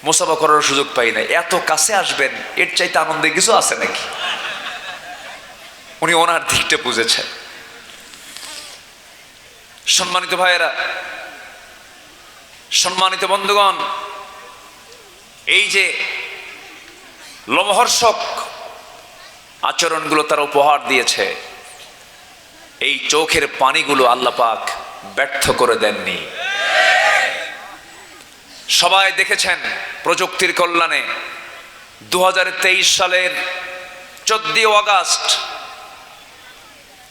মোসাফা করার সুযোগ পাই না, এত কাছে আসবেন এর চাইতে আনন্দের কিছু আছে নাকি? উনি ওনার দিকটা বুঝেছেন। সম্মানিত ভাইয়েরা, সম্মানিত বন্ধুগণ, এই যে লোমহর্ষক আচরণগুলো তারা উপহার দিয়েছে, এই চোখের পানিগুলো আল্লাহ পাক ব্যর্থ করে দেননি। সবাই দেখেছেন প্রযুক্তির কল্যাণে 2023 সালের 14 আগস্ট,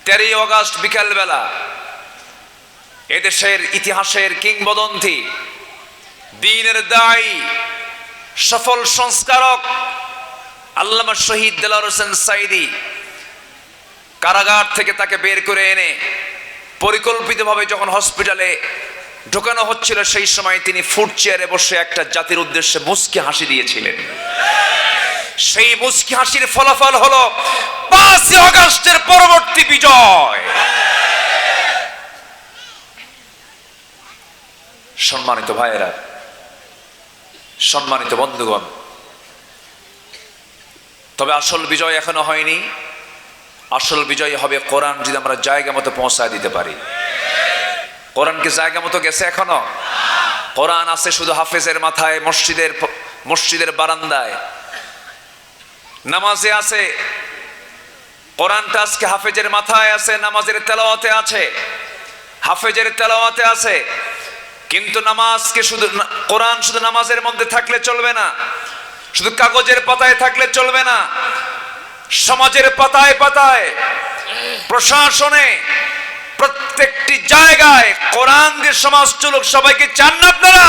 13 আগস্ট বিকালবেলা এদেশের ইতিহাসের কিংবদন্তি, দ্বীনের দায়ী, সফল সংস্কারক আল্লামা শহীদ দেলোয়ার হোসেন সাঈদী কারাগার থেকে তাকে বের করে এনে পরিকল্পিতভাবে যখন হসপিটালে ঢোকানো হচ্ছিল, সেই সময় তিনি ফুট চেয়ারে বসে একটা জাতির উদ্দেশ্যে মুচকি হাসি দিয়েছিলেন। সেই মুচকি হাসির ফলাফল হলো 5 আগস্টের পরবর্তী বিজয়। সম্মানিত ভাইয়েরা, সম্মানিত বন্ধুগণ, তবে আসল বিজয় এখনো হয়নি। আসল বিজয় হবে কোরআন যদি আমরা জায়গা মতো পৌঁছায় দিতে পারি। কোরআন কি জায়গা মতো গেছে এখনো? কোরআন আছে শুধু হাফেজের মাথায়, মসজিদের বারান্দায়, নামাজে আছে। কোরআনটা আজকে হাফেজের মাথায় আছে, নামাজের তেলাওয়াতে আছে, হাফেজের তেলাওয়াতে আছে। কিন্তু নামাজকে শুধু, কোরআন শুধু নামাজের মধ্যে থাকলে চলবে না, শুধু কাগজের পাতায় থাকলে চলবে না। সমাজের পাতায় পাতায়, প্রশাসনে, প্রত্যেকটি জায়গায় কোরআন দিয়ে সমাজ চলুক। সবাইকে চান না আপনারা?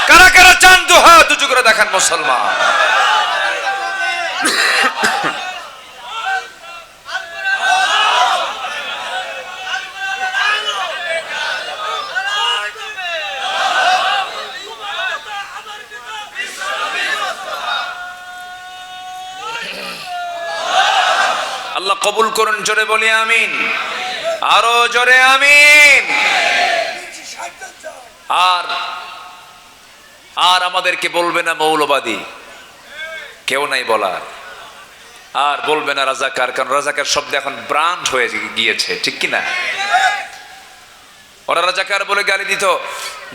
কারা কারা চান? দু হাত উঁচু করে দেখান মুসলমান। আল্লাহ কবুল করুন, জোরে বলি আমিন, আরো জোরে আমিন। আর আর আমাদেরকে বলবে না মৌলবাদী, কেউ নাই বলার। আর বলবে না রাজাকার, কারণ রাজাকার শব্দ এখন ব্র্যান্ড হয়ে গিয়েছে, ঠিক কি না? ওরা রাজাকার বলে গালি দিত।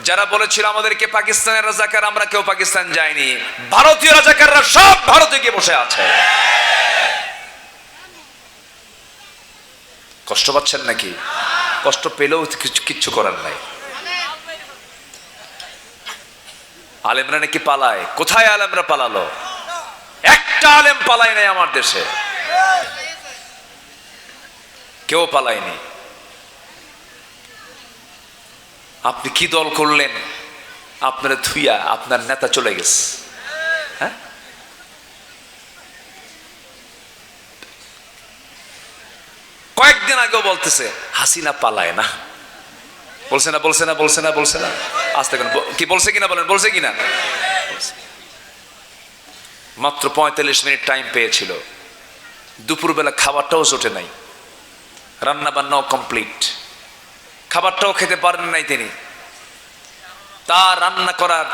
যারা বলেছিল আমাদেরকে পাকিস্তানের রাজাকার, আমরা কেউ পাকিস্তান যাইনি। ভারতীয় রাজাকাররা সব ভারতে গিয়ে বসে আছে। কষ্ট পাচ্ছেন নাকি? কষ্ট পেলেও কিচ্ছু করার নাই। আলেমরা নাকি পালায়। কোথায় আলেমরা পালালো? একটা আলেম পালায় নাই আমার দেশে, কেউ পালায়নি। আপনি কি দল করলেন? আপনার থুইয়া আপনার নেতা চলে গেছে। হ্যাঁ, কয়েকদিন আগেও বলতেছে হাসিনা পালায় না। বলছে না, বলছে না, বলছে না, বলছে না। আস্তে করে কি বলছে কিনা বলেন, বলছে কিনা? মাত্র 45 মিনিট টাইম পেয়েছিল। দুপুরবেলা খাবারটাও জোটে নাই, রান্না বান্নাও কমপ্লিট, খাবারটাও খেতে পারেন নাই তিনি।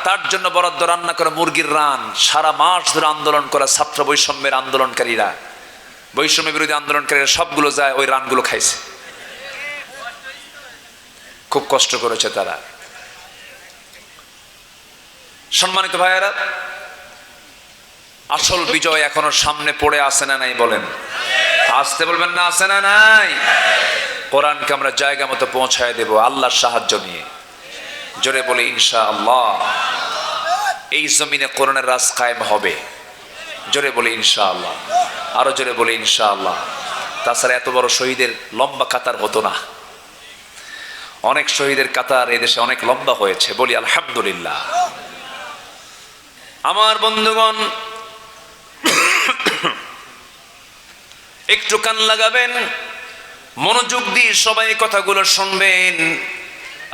তার জন্য বরাদ্দ রান্না করা মুরগির রান, সারা মাস ধরে আন্দোলন করা ছাত্র বৈষম্যের আন্দোলনকারীরা, বৈষম্য বিরোধী আন্দোলনকারীরা সবগুলো যায় ওই রানগুলো খাইছে। খুব কষ্ট করেছে তারা। সম্মানিত ভাইয়েরা, আসল বিজয় এখনো সামনে পড়ে আছে না নাই বলেন? আসতে বলবেন না, আছে না নাই? কোরআনকে আমরা জায়গা মতো পৌঁছায় দেব আল্লাহর সাহায্য নিয়ে। জোরে বলে ইনশাআল্লাহ। এই জমিনে কোরআনের রাজ কায়েম হবে। জোরে বলে ইনশাআল্লাহ, আরো জোরে বলে ইনশাআল্লাহ। তাছাড়া এত বড় শহীদের লম্বা কাতার হতো না। অনেক শহীদের কাতার এদেশে অনেক লম্বা হয়েছে, বলি আলহামদুলিল্লাহ। আমার বন্ধুগণ, একটু কান লাগাবেন, মনোযোগ দিয়ে সবাই কথাগুলো শুনবেন।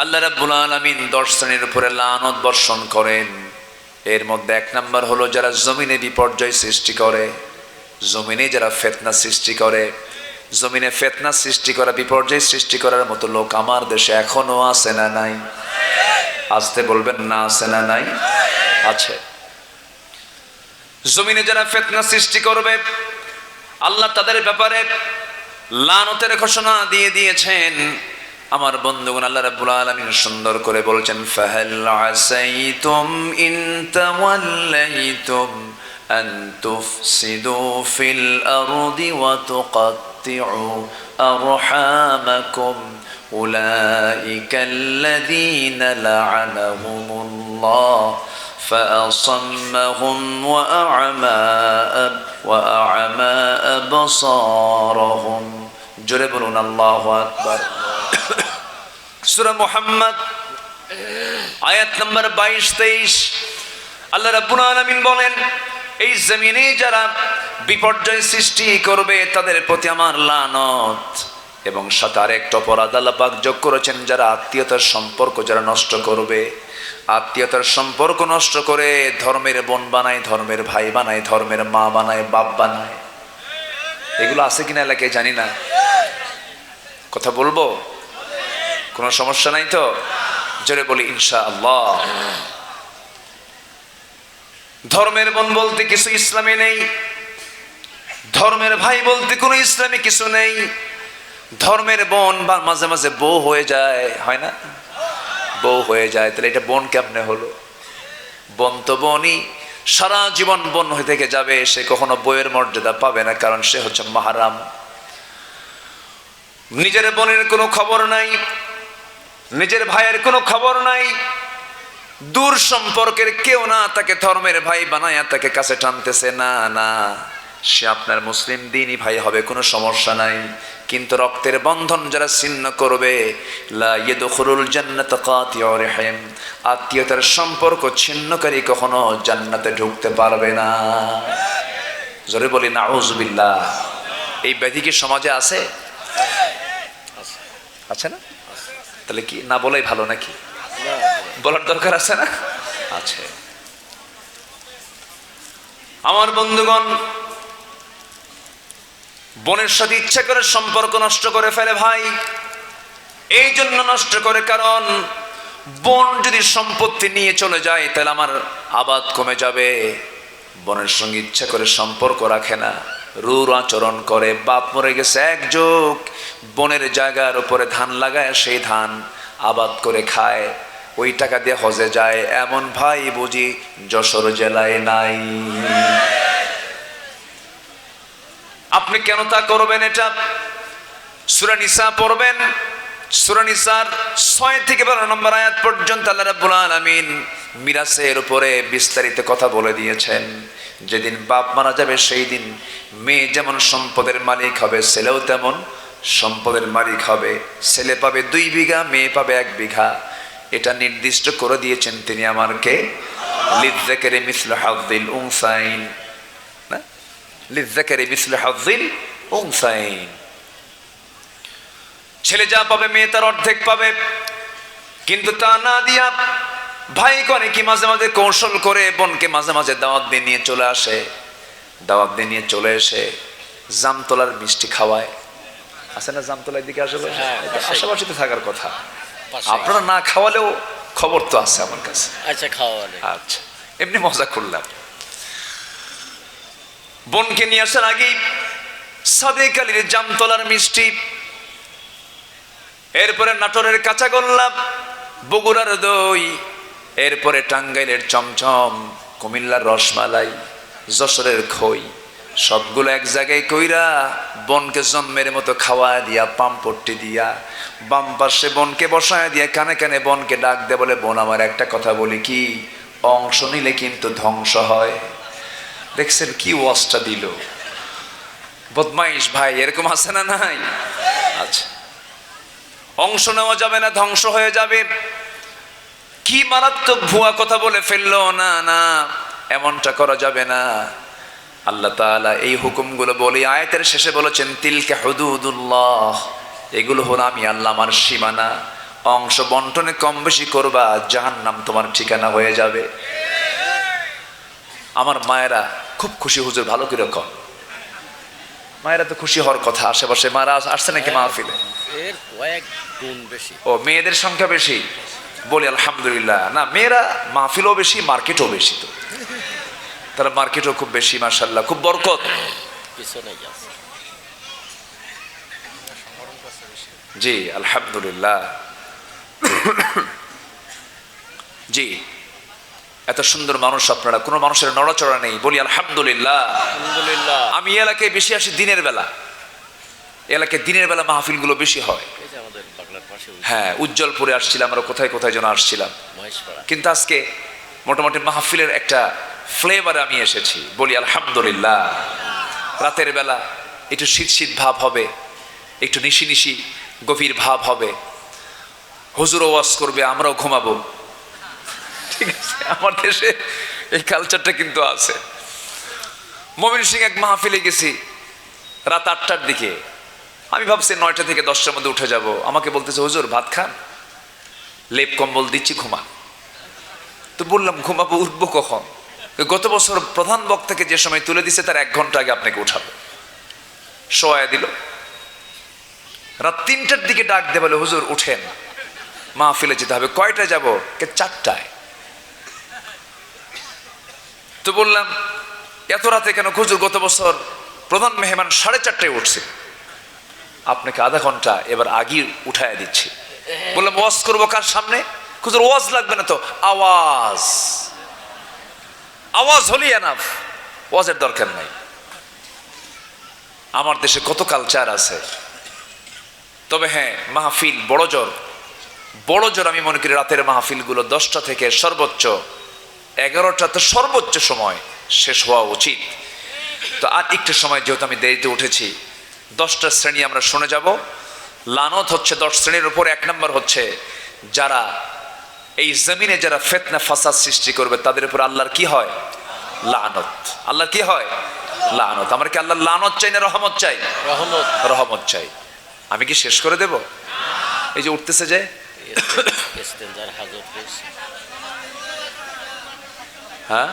আল্লাহ রাব্বুল আলামিন 10 শ্রেণীর উপরে লানত বর্ষণ করেন। এর মধ্যে 1 নাম্বার হলো যারা জমিনে বিপর্যয় সৃষ্টি করে, জমিনে যারা ফিতনা সৃষ্টি করে। জমিনে ফিতনা সৃষ্টি করা, বিপর্যয় সৃষ্টি করার মতো লোক আমার দেশে এখনো আছে না নাই? আসতে বলবেন না, আছে না নাই? আছে। জমিনে যারা ফিতনা সৃষ্টি করবে, আল্লাহ তাদের ব্যাপারে লানতের ঘোষণা দিয়ে দিয়েছেন। আমার বন্ধুগণ, আল্লাহ রাব্বুল আলামিন সুন্দর করে বলছেন, ফাহাল আসাইতুম ইন তাওয়াল্লাইতুম আন তুফসিদু ফিল আরদি ওয়া তুকাত্তিউ আরহামাকুম উলাইকাল্লাযীনা লা'আনাহুমুল্লাহ فأصمهم وأعمى أبصارهم। জোরে বলুন আল্লাহু আকবার। সূরা মুহাম্মদ আয়াত নম্বর 22-23 আল্লাহ রাব্বুল আলামিন বলেন, এই জমিনে যারা বিপর্যয় সৃষ্টি করবে তাদের প্রতি আমার লানত। এবং সাথে আরেকটা অপরাধ আল্লাহ পাক যোগ করেছেন, যারা আত্মীয়তার সম্পর্ক যারা নষ্ট করবে, আত্মীয়তার সম্পর্ক নষ্ট করে ধর্মের বোন বানায়, ধর্মের ভাই বানায়, ধর্মের মা বানায়, বাপ বানায়। এগুলো আছে কিনা এলাকায় জানি না। কথা বলবো? কোনো সমস্যা নাই তো? জোরে বলি ইনশাআল্লাহ। ধর্মের বোন বলতে কিছু ইসলামে নেই, ধর্মের ভাই বলতে কোনো ইসলামে কিছু নেই। ধর্মের বোন বা মাঝে মাঝে বউ হয়ে যায়, হয় না? বউ হয়ে যায়, তাহলে এটা বোন কেমনে হলো? বোন তো বোনই, সারা জীবন বোন হয়ে থেকে যাবে, সে কখনো বইয়ের মর্যাদা পাবে না, কারণ সে হচ্ছে মাহারাম। নিজের বোনের কোনো খবর নাই, নিজের ভাইয়ের কোনো খবর নাই, দূর সম্পর্কের কেউ না তাকে ধর্মের ভাই বানায়া তাকে কাছে টানতেছে, না না, সে আপনার মুসলিম দিনই ভাই হবে, কোনো সমস্যা নাই। কিন্তু রক্তের বন্ধন যারা ছিন্ন করবে, লা ইয়াদখুলুল জান্নাতা কাতিউ রহিম, আত্মীয়তার সম্পর্ক ছিন্নকারী কখনো জান্নাতে ঢুকতে পারবে না। জোরে বলি নাউযুবিল্লাহ। এই ব্যাধি কি সমাজে আছে? আছে না? তাহলে কি না বলাই ভালো নাকি? বলার দরকার আছে না? আছে। আমার বন্ধুগণ, বোনের সাথে ইচ্ছা করে সম্পর্ক নষ্ট করে ফেলে ভাই। এই জন্য নষ্ট করে, কারণ বোন যদি সম্পত্তি নিয়ে চলে যায় তাহলে আমার আবাদ কমে যাবে। বোনের সঙ্গে ইচ্ছা করে সম্পর্ক রাখে না, রূঢ় আচরণ করে। বাপ মরে গেছে এক যুগ, বোনের জায়গার উপরে ধান লাগায় সেই ধান আবাদ করে খায়, ওই টাকা দিয়ে হজে যায়। এমন ভাই বুঝি যশোর জেলায় নাই? আপনি কেন তা করবেন? এটা সূরা নিসা পড়বেন, সূরা নিসার 6 থেকে 12 নম্বর আয়াত পর্যন্ত আল্লাহ রাব্বুল আলামিন মিরাসের উপরে বিস্তারিত কথা বলে দিয়েছেন। যেদিন বাপ মারা যাবে সেই দিন মেয়ে যেমন সম্পদের মালিক হবে, ছেলেও তেমন সম্পদের মালিক হবে। ছেলে পাবে 2 বিঘা, মেয়ে পাবে 1 বিঘা। এটা নির্দিষ্ট করে দিয়েছেন তিনি আমারকে, লিযযাকারি মিসলু হাযযিল উনসাইন, না লিযযাকারি মিসলু হাযযিল উনসাইন। ছেলে যা পাবে মেয়ে তার অর্ধেক পাবে। কিন্তু তা না দিয়া ভাই করে কি মাঝে মাঝে কৌশল করে বোনকে মাঝে মাঝে দাওয়াত দিয়ে নিয়ে চলে আসে, দাওয়াত দিয়ে নিয়ে চলে এসে জামতলার মিষ্টি খাওয়ায়। আছে না জামতলার দিকে? আশেপাশে আশেপাশে তো থাকার কথা, আপনারা না খাওয়ালেও খবর তো আছে আমার কাছে। আচ্ছা খাওয়ালে, আচ্ছা এমনি মজা করলাম। বোনকে নিয়ে আসার আগেই সাদেক আলীর জামতলার মিষ্টি, এরপরে নাটোরের কাঁচাগোল্লা, বগুড়ার দই, এরপরে টাঙ্গাইলের চমচম, কুমিল্লার রসমালাই, যশোরের খই, সবগুলো এক জায়গায় কইরা বোনকে জন্মের মতো খাওয়া দিয়া, পাম্পট্টি দিয়া, বাম পাশে বোনকে বসায় দিয়া কানে কানে বোনকে ডাক দে, বলে বোন আমার একটা কথা বলি কি, অংশ নিলে কিন্তু ধ্বংস হয়। দেখছেন কি ওয়াজটা দিল? বদমাইশ ভাই এরকম আছে না নাই? আচ্ছা, অংশ নেওয়া যাবে না, ধ্বংস হয়ে যাবে। কি মারাত্মক ভুয়া কথা বলে ফেললো! না না, এমনটা করা যাবে না। আল্লাহ তাআলা এই হুকুমগুলো বলে আয়াতের শেষে বলেছেন, তিলকা হুদুদুল্লাহ, এগুলো হলো আমি আল্লাহ আমার সীমানা। অংশ বন্টনে কম বেশি করবা, জাহান্নাম তোমার ঠিকানা হয়ে যাবে। আমার মায়েরা খুব খুশি, হুজুর ভালো করে কম। মায়েরা তো খুশি হওয়ার কথা, আশেপাশে মারা আসছে নাকি মাহফিলে? এর কয়েক গুণ বেশি। ও মেয়েদের সংখ্যা বেশি, বলি আলহামদুলিল্লাহ। না, মেয়েরা মাহফিলও বেশি, মার্কেটও বেশি। তো তারা মার্কেটও খুব বেশি, মাশাআল্লাহ, খুব বরকত। পিছনে যাচ্ছে। জি আলহামদুলিল্লাহ। জি, এত সুন্দর মানুষ আপনারা, কোনো মানুষের নড়াচড়া নেই, বলি আলহামদুলিল্লাহ। আলহামদুলিল্লাহ। আমি এই এলাকায় বেশি আসি দিনের বেলা, এলাকায় দিনের বেলা মাহফিলগুলো বেশি হয়। এই যে আমাদের বাংলার পাশে হ্যাঁ, উজ্জ্বলপুরে আসছিলাম, আমরা কোথায় কোথায় যেন আসছিলাম। মহেশপাড়া। কিন্তু আজকে মোটামুটি মাহফিলের একটা ফ্লেভারে আমি এসেছি, বলি আলহামদুলিল্লাহ। রাতের বেলা একটু শীত শীত ভাব হবে, একটু নিশি নিশি গভীর ভাব হবে, হুজুর ওয়াজ করবে, আমরাও ঘুমাবো। ঠিক আছে, আমার দেশে এই কালচারটা কিন্তু আছে। ময়মনসিংহে এক মাহফিলে গেছি রাত 8টার দিকে। আমি ভাবছি 9টা থেকে 10টার মধ্যে উঠে যাব। আমাকে বলতেছে, হুজুর ভাত খান, লেপ কম্বল দিচ্ছি, ঘুমান। তো বললাম ঘুমাবো, উঠবো কখন? গত বছর প্রধান বক্তাকে যে সময় তুলে দিছে তার 1 ঘন্টা আগে আপনাকে উঠাবো। শোয়া দিল। রাত 3টার দিকে ডাক দে, বলে হুজুর উঠেন। মাহফিলে যেতে হবে। কয়টায় যাব? 4টায়। তো বললাম এত রাতে কেন? হুজুর গত বছর প্রধান মেহমান 4:30টায় উঠছে, আপনাকে আধা ঘন্টা এবার আগেই উঠায় দিচ্ছি। বললাম ওয়াজ করবো কার সামনে? হুজুর ওয়াজ লাগবে না তো, আওয়াজ আওয়াজ হলেই এনাফ, ওয়াজের দরকার নাই। আমার দেশে কত কালচার আছে। তবে হ্যাঁ, মাহফিল বড় জোর আমি মনে করি রাতের মাহফিলগুলো 10টা থেকে সর্বোচ্চ 11টা তো সর্বোচ্চ সময় শেষ হওয়া উচিত। তো আর একটু সময়, যেহেতু আমি দেরিতে উঠেছি, 10টা শ্রেণী আমরা শুনে যাব। লানত হচ্ছে 10 শ্রেণীর উপর। 1 নম্বর হচ্ছে যারা এই জমিনে যারা ফিতনা ফাসাদ সৃষ্টি করবে তাদের উপর আল্লাহর কি হয়? লানত। আল্লাহর কি হয়? লানত। আমরা কি আল্লাহর লানত চাই না রহমত চাই? রহমত। রহমত চাই। আমি কি শেষ করে দেব? এই যে উঠতেছে যে ইস্তেঞ্জার হাজত হয়েছে। হ্যাঁ,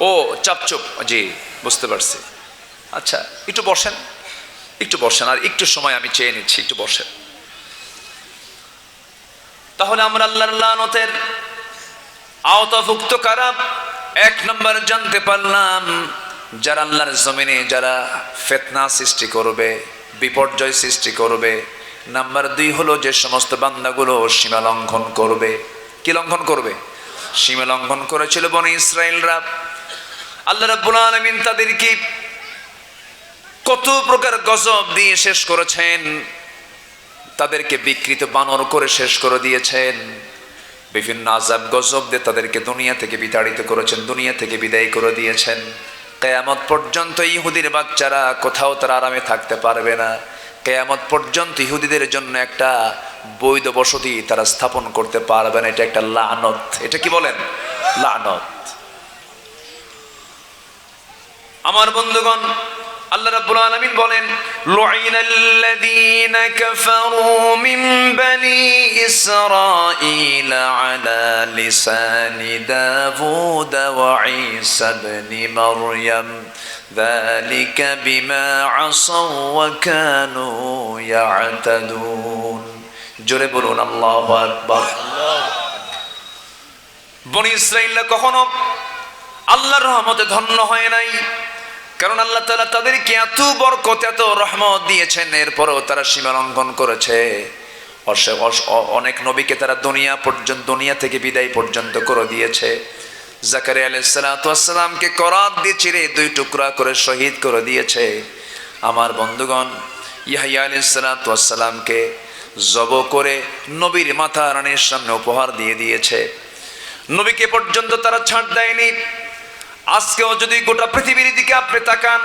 ও চাপচুপ, জি বুঝতে পারছি। আচ্ছা একটু বসেন, আর একটু সময় আমি চেয়ে নিচ্ছি, একটু বসেন। তাহলে আমরা আল্লাহর লানতের আওতাভুক্ত কারা? 1 নম্বর জানতে পারলাম যারা আল্লাহর জমিনে যারা ফিতনা সৃষ্টি করবে, বিপর্যয় সৃষ্টি করবে। নাম্বার 2 হলো যে সমস্ত বান্দাগুলো সীমা লঙ্ঘন করবে। কি লঙ্ঘন করবে? সীমা লঙ্ঘন করেছিল বনি ইসরাইলরা। আল্লাহ রাব্বুল আলামিন তাদেরকে কত প্রকার গজব দিয়ে শেষ করেছেন, তাদেরকে বিকৃত বানর করে শেষ করে দিয়েছেন। বিভিন্ন আযাব গজব দিয়ে তাদেরকে দুনিয়া থেকে বিতাড়িত করেছেন, দুনিয়া থেকে বিদায় করে দিয়েছেন। কিয়ামত পর্যন্ত ইহুদির বাচ্চারা কোথাও তারা আরামে থাকতে পারবে না। কিয়ামত পর্যন্ত ইহুদিদের জন্য একটা বৈধ বসতি তারা স্থাপন করতে পারবে না। এটা একটা লানত। এটা কি বলেন? লানত। আমার বন্ধুগণ, আল্লাহ রাব্বুল আলামিন বলেন লুইনাল্লাযীনা কাফারু মিন বানি ইসরাঈল আলা লিসানি দাউদ ওয়া ঈসা ইবনে মারইয়াম যালিকা বিমা আসাউ ওয়া কানু ইয়াতাদুন। জোরে বলুন আল্লাহু আকবার। বনি ইসরাঈলরা কখনো আল্লাহর রহমতে ধন্য হয় নাই, কারণ আল্লাহ তাআলা তাদেরকে এত বরকত এত রহমত দিয়েছেন, এরপরেও তারা সীমা লঙ্ঘন করেছে। অনেক নবীকে তারা দুনিয়া থেকে বিদায় পর্যন্ত করে দিয়েছে। জাকারিয়া আলাইহিস সালাতু ওয়াস সালামকে করাত দিয়ে চিরে 2 টুকরা করে শহীদ করে দিয়েছে। আমার বন্ধুগণ, ইয়াহইয়া আলাইহিস সালাতু ওয়াস সালামকে জব করে নবীর মাথা রানীর সামনে উপহার দিয়ে দিয়েছে। নবীকে পর্যন্ত তারা ছাড় দেয়নি। আজকেও যদি গোটা পৃথিবীর দিকে আপনি তাকান,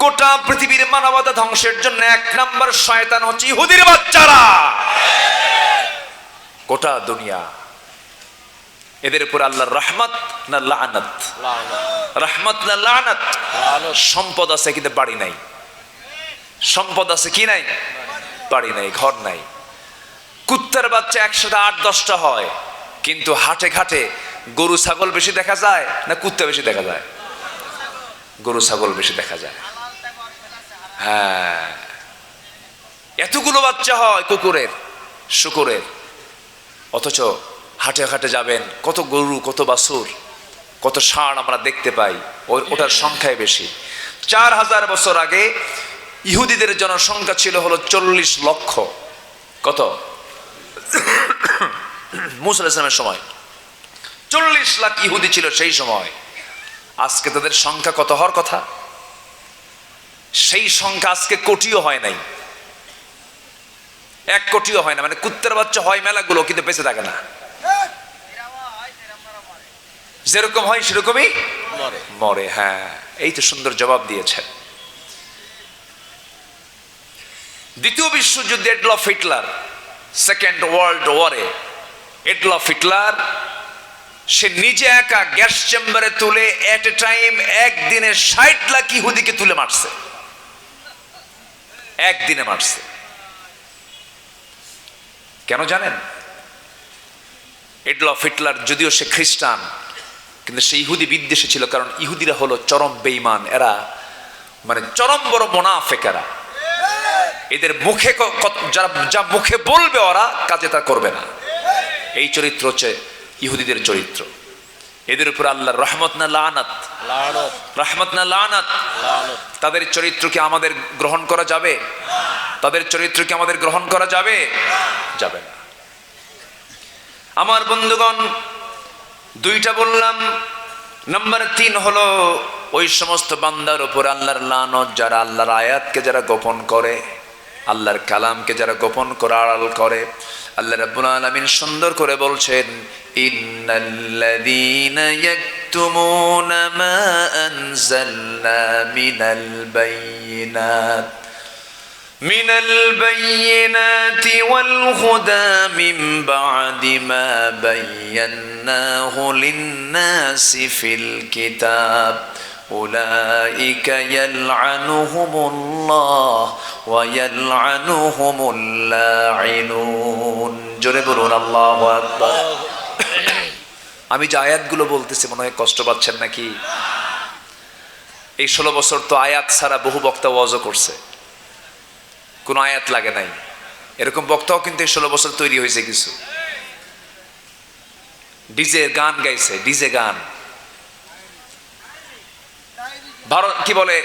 গোটা পৃথিবীর মানবতা ধ্বংসের জন্য 1 নম্বর শয়তান হচ্ছে ইহুদির বাচ্চারা। গোটা দুনিয়া এদের উপর আল্লাহর রহমত না লানত? রহমত না লানত? সম্পদ আছে কিন্তু বাড়ি নাই। সম্পদ আছে কি নাই? বাড়ি নাই, ঘর নাই। কুত্তার বাচ্চা একসাথে 8-10টা হয়, কিন্তু হাটে ঘাটে গরু ছাগল বেশি দেখা যায় না কুত্তা বেশি দেখা যায়? গরু ছাগল বেশি দেখা যায়। হ্যাঁ, এতগুলো বাচ্চা হয় কুকুরের, শুকুরের, অথচ হাটে ঘাটে যাবেন কত গরু, কত বাছুর, কত ষাঁড় আমরা দেখতে পাই, ওটার সংখ্যায় বেশি। 4000 বছর আগে ইহুদিদের জনসংখ্যা ছিল হলো 40 লক্ষ। কত? মুসা আলাইহিস সালামের সময় 40 লাখ ইহুদি ছিল সেই সময়। আজকে তাদের সংখ্যা কত হওয়ার কথা? সেই সংখ্যা আজকে কোটিও হয় নাই, 1 কোটিও হয় না। মানে কুত্তার বাচ্চা হয় মেলাগুলো, কিন্তু বেঁচে থাকে না। যেরকম হয় সেরকমই মরে। হ্যাঁ, এই তো সুন্দর জবাব দিয়েছেন। দ্বিতীয় বিশ্বযুদ্ধে এডলফ হিটলার, সেকেন্ড ওয়ার্ল্ড ওয়ারে এডলফ হিটলার সে নিজে একা গ্যাস চেম্বারে তুলে এট এ টাইম একদিনে 60 লাখ ইহুদিকে তুলে মারছে। একদিনে মারছে। কেন জানেন? এডলফ হিটলার যদিও সে খ্রিস্টান, কিন্তু সে ইহুদি বিদ্বেষী ছিল। কারণ ইহুদিরা হলো চরম বেঈমান, এরা মানে চরম বড় মুনাফিক। এরা এদের মুখে যারা যা মুখে বলবে ওরা কাজে তা করবে না। এই চরিত্র হচ্ছে ইহুদিদের চরিত্র। এদের উপর আল্লাহর রহমত না লানাত? লানত, রহমত না লানাত? লানত। তাদের চরিত্র কি আমাদের গ্রহণ করা যাবে? তাদের চরিত্র কি আমাদের গ্রহণ করা যাবে? যাবে না। আমার বন্ধুগণ, দুইটা বললাম। নাম্বার 3 হলো ওই সমস্ত বান্দার উপর আল্লাহর লানত যারা আল্লাহর আয়াতকে যারা গোপন করে, আল্লাহর কালামকে যারা গোপন করে আড়াল করে। আল্লাহ রাব্বুল আলামিন সুন্দর করে বলছেন, ইন্নাল্লাযীনা ইয়াকতুমুনা মা আনজালনা মিনাল বায়িনাতি ওয়াল হুদা মিন বা'দি মা বায়্যানাহু লিন-নাসি ফিল কিতাব উলাইকা ইয়ালআনুহুমুল্লাহ ওয়া ইয়ালআনুহুমুল লাঈনুন। জোরে বলুন আল্লাহু আকবার। আমি যে আয়াতগুলো বলতেছি মনে হয় কষ্ট পাচ্ছেন নাকি? এই 16 বছর তো আয়াত ছাড়া বহু বক্তা ওয়াজও করছে, কোনো আয়াত লাগে নাই। এরকম বক্তাও কিন্তু এই 16 বছর তৈরি হয়েছে কিছু। ডিজে গান গাইছে, ডিজে গান। ভারত কি বলে,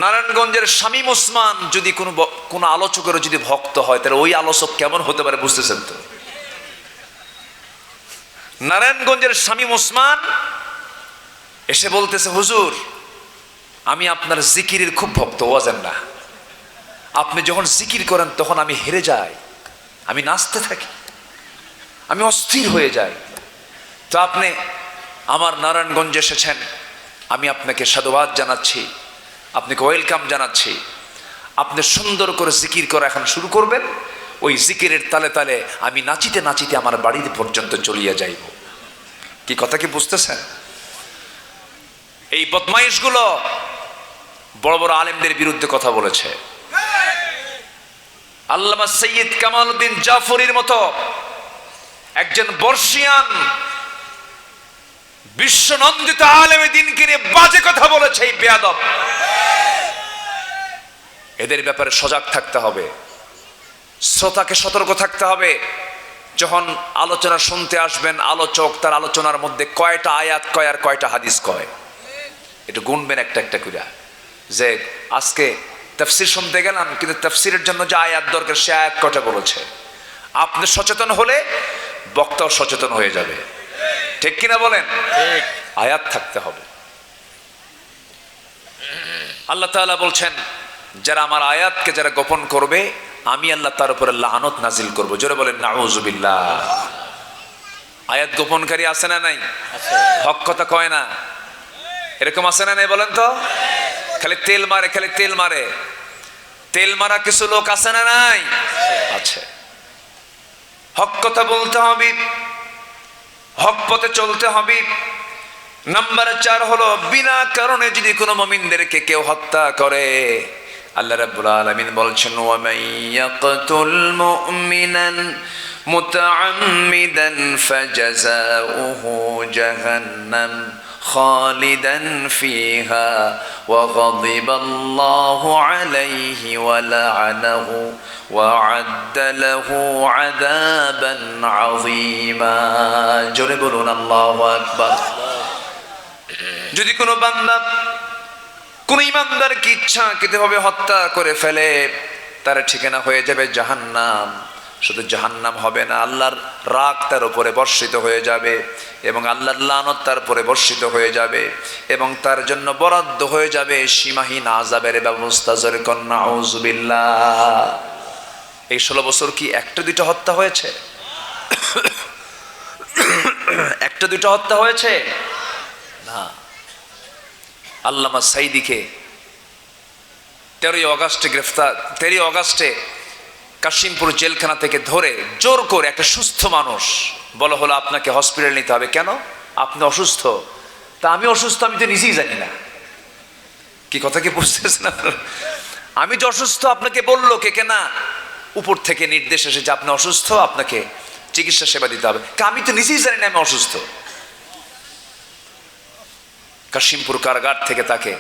নারায়ণগঞ্জের শামীম ওসমান যদি কোনো আলোচকের যদি ভক্ত হয় তাহলে ওই আলোচক কেমন হতে পারে বুঝতেছেন তো? নারায়ণগঞ্জের শামীম ওসমান এসে বলতেছে, হুজুর আমি আপনার জিকিরের খুব ভক্ত, ওয়াজেন না। আপনি যখন জিকির করেন তখন আমি হেরে যাই, আমি নাচতে থাকি, আমি অস্থির হয়ে যাই। তো আপনি আমার নারায়ণগঞ্জে এসেছেন, আমি আপনাকে সাধুবাদ জানাচ্ছি, আপনাকে ওয়েলকাম জানাচ্ছি। আপনি সুন্দর করে জিকির করা এখন শুরু করবেন, ওই জিকিরের তালে তালে আমি নাচিতে নাচিতে আমার বাড়িতে পর্যন্ত চলিয়া যাইব। কি কথা কি বুঝতেছেন? এই বদমাইশগুলো বড় বড় আলেমদের বিরুদ্ধে কথা বলেছে। আল্লামা সৈয়দ কামালউদ্দিন জাফরির মতো একজন বর্ষিয়ান বিশ্বনন্দিত আলেমে দ্বীনকে নিয়ে বাজে কথা বলেছে এই বেয়াদব। এদের ব্যাপারে সজাগ থাকতে হবে, শ্রোতাকে সতর্ক থাকতে হবে। যখন আলোচনা শুনতে আসবেন, আলোচক তার আলোচনার মধ্যে কয়টা আয়াত কয় আর কয়টা হাদিস কয় একটু গুনবেন একটা একটা করে। যে আজকে তাফসীর শুনতে গেলাম, কিন্তু তাফসীরের জন্য যে আয়াত দরকার সে আয়াত কয়টা বলেছে। আপনি সচেতন হলে বক্তাও সচেতন হয়ে যাবে, ঠিক কিনা বলেন? ঠিক। আয়াত থাকতে হবে। আল্লাহ তাআলা বলছেন, যারা আমার আয়াতকে যারা গোপন করবে আমি আল্লাহ তার উপরে লানত নাজিল করব। জোরে বলেন নাউযুবিল্লাহ। আয়াত গোপনকারী আছে না নাই? আছে। হক কথা কয় না, এরকম আছে না নাই বলেন তো? খালি তেল মারে, খালি তেল মারে। তেল মারা কিছু লোক আছে না নাই? আছে। হক কথা বলতে হবে, হক পথে চলতে হবে। নাম্বার 4 হলো বিনা কারণে যদি কোনো মুমিনদেরকে কেউ হত্যা করে, আল্লাহ রাব্বুল আলামিন বলছেন, ওয়া মাইয়াকতুল মুমিনান মুতাআম্মিদান ফাজাযাউহু জাহান্নাম খালিদান ফিহা ওয়া গাদিবাল্লাহু আলাইহি ওয়া লা'নাহু ওয়া আ'আদ্দা লাহু আযাবান আযীমা। জোরে বলুন আল্লাহু আকবার। যদি কোনো বান্দা কোন ইমানদারকে ইচ্ছাকৃতভাবে হত্যা করে ফেলে, তার ঠিকানা হয়ে যাবে জাহান্নাম। শুধু জাহান্নাম হবে না, আল্লাহর রাগ তার উপরে বর্ষিত হয়ে যাবে এবং আল্লাহর লানত তার উপরে বর্ষিত হয়ে যাবে এবং তার জন্য বরাদ্দ হয়ে যাবে সীমাহীন আযাবের ব্যবস্থা। জোরে কন্না নাউযুবিল্লাহ। এই 16 বছর কি একটা দুইটা হত্যা হয়েছে? একটা দুইটা হত্যা হয়েছে না। আল্লামা সাইদিকে 13 অগাস্টে কাশিমপুর জেলখানা থেকে ধরে জোর করে একটা সুস্থ মানুষ বলা হলো আপনাকে হসপিটাল নিতে হবে। কেন? আপনি অসুস্থ। তা আমি অসুস্থ আমি তো নিজেই জানি না। কি কথা কি বুঝতেছেন? আমি যে অসুস্থ আপনাকে বললো কে? কেনা উপর থেকে নির্দেশ এসে যে আপনি অসুস্থ, আপনাকে চিকিৎসা সেবা দিতে হবে। আমি তো নিজেই জানি না আমি অসুস্থ। কাশিমপুর কারাগার থেকে তাকে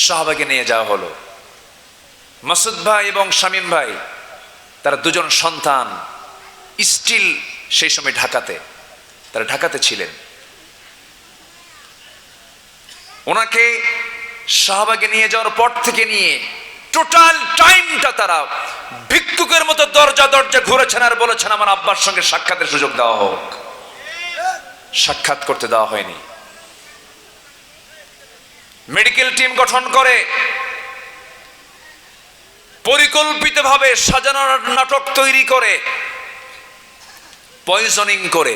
শাহবাগে নিয়ে যাওয়া হলো। মাসুদ ভাই এবং শামীম ভাই, তারা দুজন সন্তান স্টিল সেই সময় ঢাকাতে, তারা ঢাকাতে ছিলেন। ওনাকে শাহবাগে নিয়ে যাওয়ার পর থেকে নিয়ে টোটাল টাইমটা তারা ভিক্ষুকের মতো দরজা দরজা ঘুরেছেন আর বলেছেন আমার আব্বার সঙ্গে সাক্ষাতের সুযোগ দেওয়া হোক। সাক্ষাৎ করতে দেওয়া হয়নি। মেডিকেল টিম গঠন করে পরিকল্পিতভাবে সাজানো নাটক তৈরি করে পয়জনিং করে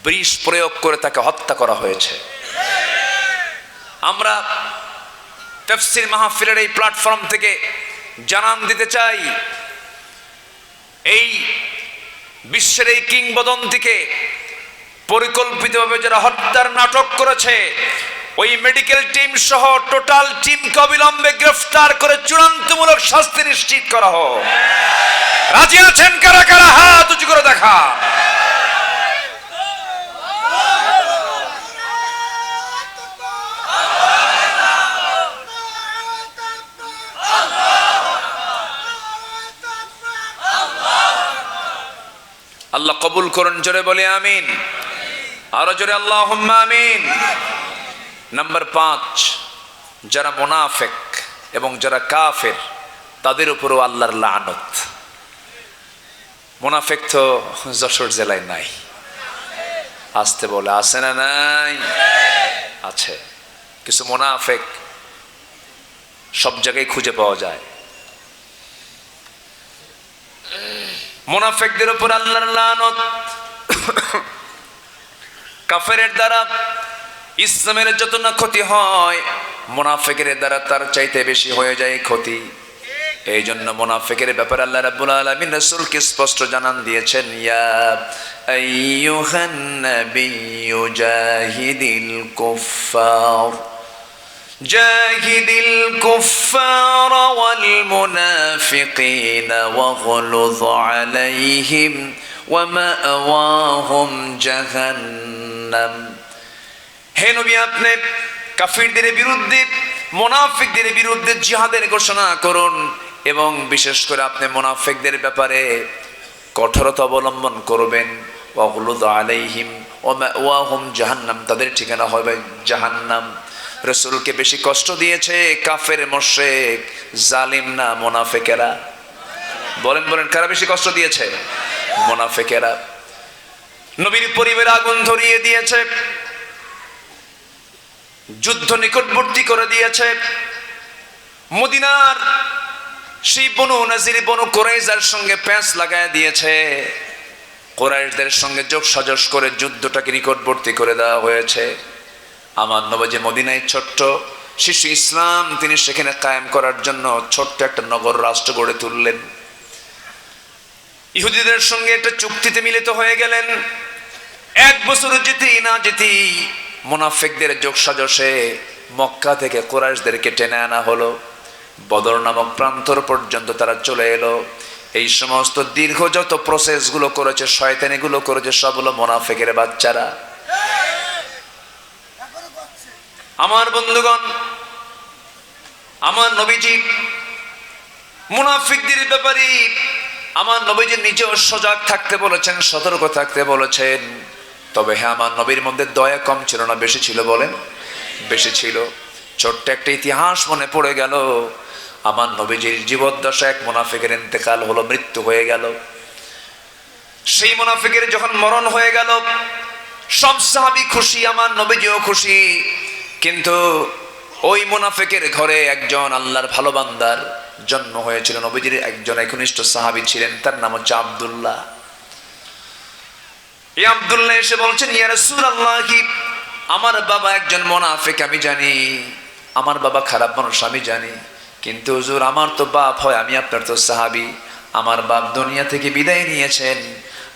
বিষ প্রয়োগ করে তাকে হত্যা করা হয়েছে। আমরা তাফসীর মাহফিলের এই প্ল্যাটফর্ম থেকে জানান দিতে চাই, এই বিশ্বের এই কিংবদন্তিকে পরিকল্পিতভাবে যারা হত্যার নাটক করেছে, ওই মেডিকেল টিম সহ টোটাল টিমকে অবিলম্বে গ্রেফতার করে চূড়ান্তমূলক শাস্তি নিশ্চিত করা হোক। রাজি আছেন কারা কারা? হাত উঁচু করে দেখা। আল্লাহ কবুল করুন, জোরে বলে আমিন। আরো জোরে আল্লাহুম্মা আমিন। নাম্বার 5, যারা মুনাফিক এবং যারা কাফের তাদের উপরও আল্লাহর লানত। মুনাফিক তো যশোর জেলায় নাই, আসতে বলে আছে না নাই? আছে। কিছু মুনাফিক সব জায়গায় খুঁজে পাওয়া যায়। মুনাফিকদের উপর আল্লাহর লানত। কাফেরের দ্বারা ইসলামের যত না ক্ষতি হয়, মুনাফিকের দ্বারা তার চাইতে বেশি হয়ে যায় ক্ষতি। এই জন্য মুনাফিকের ব্যাপারে আল্লাহ রাব্বুল আলামিন রাসূলকে স্পষ্ট জানান দিয়েছেন, ইয়া আইয়ুহান নাবিয়্যু জাহিদিল কুফফার জাহিদিল কুফফার ওয়াল মুনাফিকিনা ওয়াগলুয আলাইহিম ওয়া মাওয়াহুম জাহান্নাম। হে নবী, আপনি কাফিরদের বিরুদ্ধে, মুনাফিকদের বিরুদ্ধে জিহাদের ঘোষণা করুন এবং বিশেষ করে আপনি মুনাফিকদের ব্যাপারে কঠোরতা অবলম্বন করবেন। ওয়াগলুয আলাইহিম ওয়া মাওয়াহুম জাহান্নাম, তাদের ঠিকানা হবে জাহান্নাম। রাসূলকে বেশি কষ্ট দিয়েছে কাফের, মুশরিক, জালিম না মুনাফিকেরা? বলেন বলেন, কারা বেশি কষ্ট দিয়েছে? মুনাফিকেরা। নবীর পরিবারে আগুন ধরিয়ে দিয়েছে, যুদ্ধ নিকটবর্তী করে দিয়েছে। মদিনার সেই বনু নাজির, বনু কুরাইজার সঙ্গে প্যাঁচ লাগায় দিয়েছে। কুরাইশদের সঙ্গে যোগ সাজস করে যুদ্ধটাকে নিকটবর্তী করে দেওয়া হয়েছে। আমার নবী মদিনায় ছোট্ট শিশু ইসলাম তিনি সেখানে কায়েম করার জন্য ছোট্ট একটা নগর রাষ্ট্র গড়ে তুললেন। ইহুদিদের সঙ্গে একটা চুক্তিতে মিলিত হয়ে গেলেন। 1 বছর যেতেই না যেতেই মুনাফিকদের যোগ সাজসে মক্কা থেকে কুরাইশদেরকে টেনে আনা হলো। বদর নামক প্রান্তর পর্যন্ত তারা চলে এলো। এই সমস্ত দীর্ঘ যত প্রসেসগুলো করেছে, শয়তানিগুলো করেছে, সব হলো মুনাফিকের বাচ্চারা। আমার বন্ধুগণ, আমার নবীজি মুনাফিকদের ব্যাপারে আমার নবীজি নিজেও সজাগ থাকতে বলেছেন, সতর্ক থাকতে বলেছেন। তবে হ্যাঁ, আমার নবীর মধ্যে দয়া কম ছিল না, বেশি ছিল? বলেন, বেশি ছিল। ছোট্ট একটা ইতিহাস মনে পড়ে গেল। আমার নবীজির জীবদ্দশায় এক মুনাফিকের ইন্তেকাল হলো, মৃত্যু হয়ে গেল। সেই মুনাফিকের যখন মরণ হয়ে গেল, সব সাহাবী খুশি, আমার নবীজিও খুশি। কিন্তু ওই মুনাফিকের ঘরে একজন আল্লাহর ভালো বান্দার জন্ম হয়েছিল। নবীজির একজন একনিষ্ঠ সাহাবী ছিলেন, তার নাম হচ্ছে আব্দুল্লাহ। এই আব্দুল্লাহ এসে বলছেন, ইয়া রাসূলুল্লাহ, আমার বাবা একজন মুনাফিক, আমি জানি আমার বাবা খারাপ মানুষ, আমি জানি। কিন্তু হুজুর, আমার তো বাপ হয়, আমি আপনার তো সাহাবী, আমার বাপ দুনিয়া থেকে বিদায় নিয়েছেন।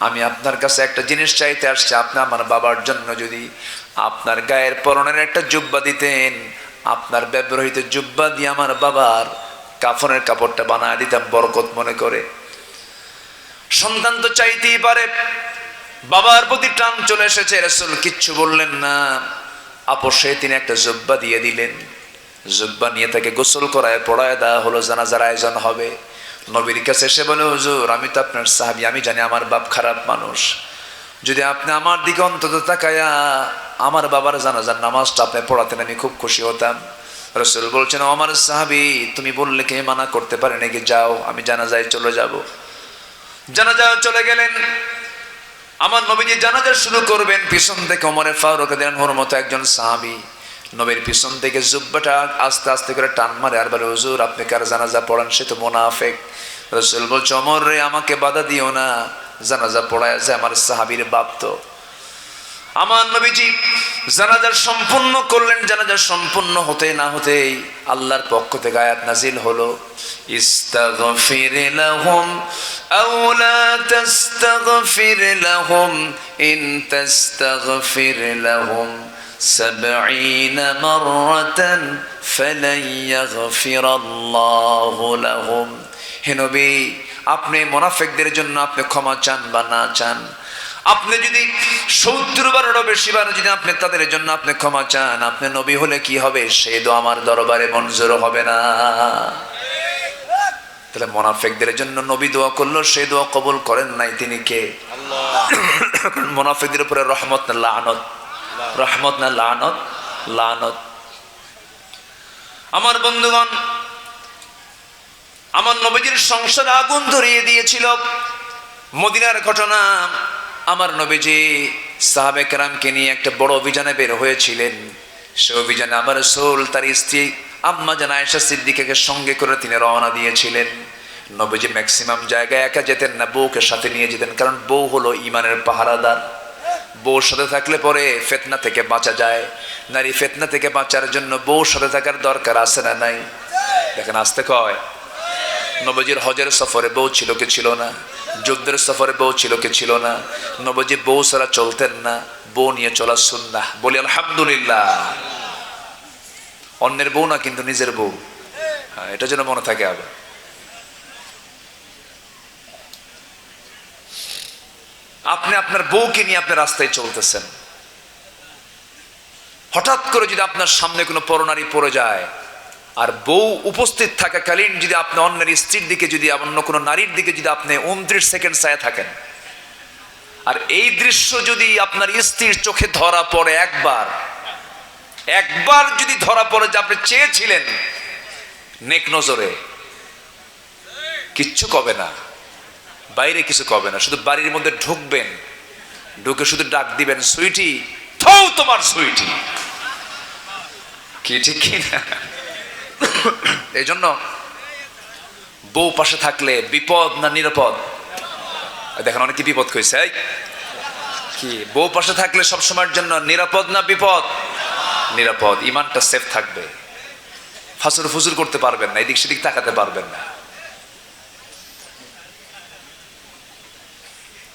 আমি আপনার কাছে একটা জিনিস চাইতে আসছি। আপনি আমার বাবার জন্য যদি আপনার গায়ের পরনের একটা জুব্বা দিতেন, আপনার ব্যবহৃত জুব্বা দিয়ে আমার বাবার কাফনের কাপড়টা বানায় দিতাম বরকত মনে করে। সন্তান তো চাইতেই পারে, বাবার প্রতি টান চলে এসেছে। রাসূল কিচ্ছু বললেন না, আপোষে তিনি একটা জুব্বা দিয়ে দিলেন। জুব্বা নিয়ে তাকে গোসল করায় পড়ায় দেওয়া হলো, জানাজার আয়োজন হবে। নবীর কাছে এসে বলে, হুজুর আমি তো আপনার সাহাবী, আমি জানি আমার বাপ খারাপ মানুষ, যদি আপনি আমার দিকে অন্তত তাকায়া আমার বাবার জানাজার নামাজটা আপনি পড়াতেন আমি খুব খুশি হতাম। রাসূল বলছেন, আমার সাহাবী তুমি বললে কে মানা করতে পারে নাকি, যাও আমি জানাজায় চলে যাব। জানাজায় চলে গেলেন। আমার নবীজি জানাজা শুরু করবেন, পিছন থেকে ওমরে ফারুক রাদিয়াল্লাহু আনহুর মতো একজন সাহাবী নবীর পিছন থেকে জুব্বাটা আস্তে আস্তে করে টান মারে আর বলে, হুজুর আপনি কার জানাজা পড়ান, সে তো মুনাফিক। রাসূল বলছে, ওমর রে আমাকে বাধা দিও না, জানাজা পড়ায় যে আমার সাহাবীর বাপ তো। আমার নবীজি জানাজা সম্পূর্ণ করলেন। জানাজা সম্পূর্ণ হতে না হতেই আল্লাহর পক্ষ থেকে আয়াত নাজিল হলো, ইস্তাগফির লাহুম আও লা তাস্তাগফির লাহুম ইন তাস্তাগফির লাহুম 70 মাররাতান ফালান ইয়াগফিরাল্লাহু লাহুম। হে নবী, আপনি মুনাফিকদের জন্য আপনি ক্ষমা চান বা না চান, আপনি যদি 70 বারেরও বেশি বার যদি আপনি তাদের জন্য আপনি ক্ষমা চান, আপনি নবী হলে কি হবে, সেই দোয়া আমার দরবারে মঞ্জুর হবে না। তাহলে মুনাফিকদের জন্য নবী দোয়া করলো, সেই দোয়া কবুল করেন নাই তিনি কে? আল্লাহ। মুনাফিকদের উপরে রহমত না লানত? রহমত না লানত? লানত। আমার বন্ধুগণ, আমার নবীজির সংসারে আগুন ধরিয়ে দিয়েছিল মদিনার ঘটনা। আমার নবীজি সাহাবে কেরামকে নিয়ে একটা বড় অভিযানে বের হয়েছিলেন। সে অভিযানে আমার রাসূল তার স্ত্রী আম্মা জান আয়েশা সিদ্দিকাকে সঙ্গে করে তিনি রওনা দিয়েছিলেন। নবীজি ম্যাক্সিমাম জায়গায় একা যেতেন না, বউকে সাথে নিয়ে যেতেন, কারণ বউ হলো ইমানের পাহারাদার। বউর সাথে থাকলে পরে ফিতনা থেকে বাঁচা যায়। নারী ফিতনা থেকে বাঁচার জন্য বউর সাথে থাকার দরকার আছে না নাই? দেখেন আসতে কয়, নবীজির হজের সফরে বউ ছিল কি ছিল না? যুদ্ধের সফরে বউ ছিল কি ছিল না? নবীজি বউ ছাড়া চলতেন না, বউ নিয়ে চলা সুন্নাহ। বলি আলহামদুলিল্লাহ। অন্যের বউ না, কিন্তু নিজের বউ। হ্যাঁ, এটা যেন মনে থাকে। আবার আপনি আপনার বউকে নিয়ে আপনার রাস্তায় চলতেছেন, হঠাৎ করে যদি আপনার সামনে কোনো পরনারী পড়ে যায়, আর বউ উপস্থিত থাকাকালীন যদি আপনি অন্যের স্ত্রীর দিকে, যদি অন্য কোনো নারীর দিকে যদি আপনি 29 সেকেন্ড চায় থাকেন, আর এই দৃশ্য যদি আপনার স্ত্রীর চোখে ধরা পড়ে, একবার যদি ধরা পড়ে যে আপনি চেয়েছিলেন, নেক নজরে, কিচ্ছু কবে না, বাইরে কিছু কবে না, শুধু বাড়ির মধ্যে ঢুকবেন, ঢুকে শুধু ডাক দিবেন, সুইটি, থৌ তোমার সুইটি। কি ঠিক কি না? এই জন্য বউ পাশে থাকলে বিপদ না নিরাপদ? দেখেন অনেকে বিপদ কইছে। কি বউ পাশে থাকলে সবসময়ের জন্য নিরাপদ না বিপদ? নিরাপদ। ইমানটা সেফ থাকবে, ফাসুর ফুজুর করতে পারবেন না, এদিক সেদিক তাকাতে পারবেন না।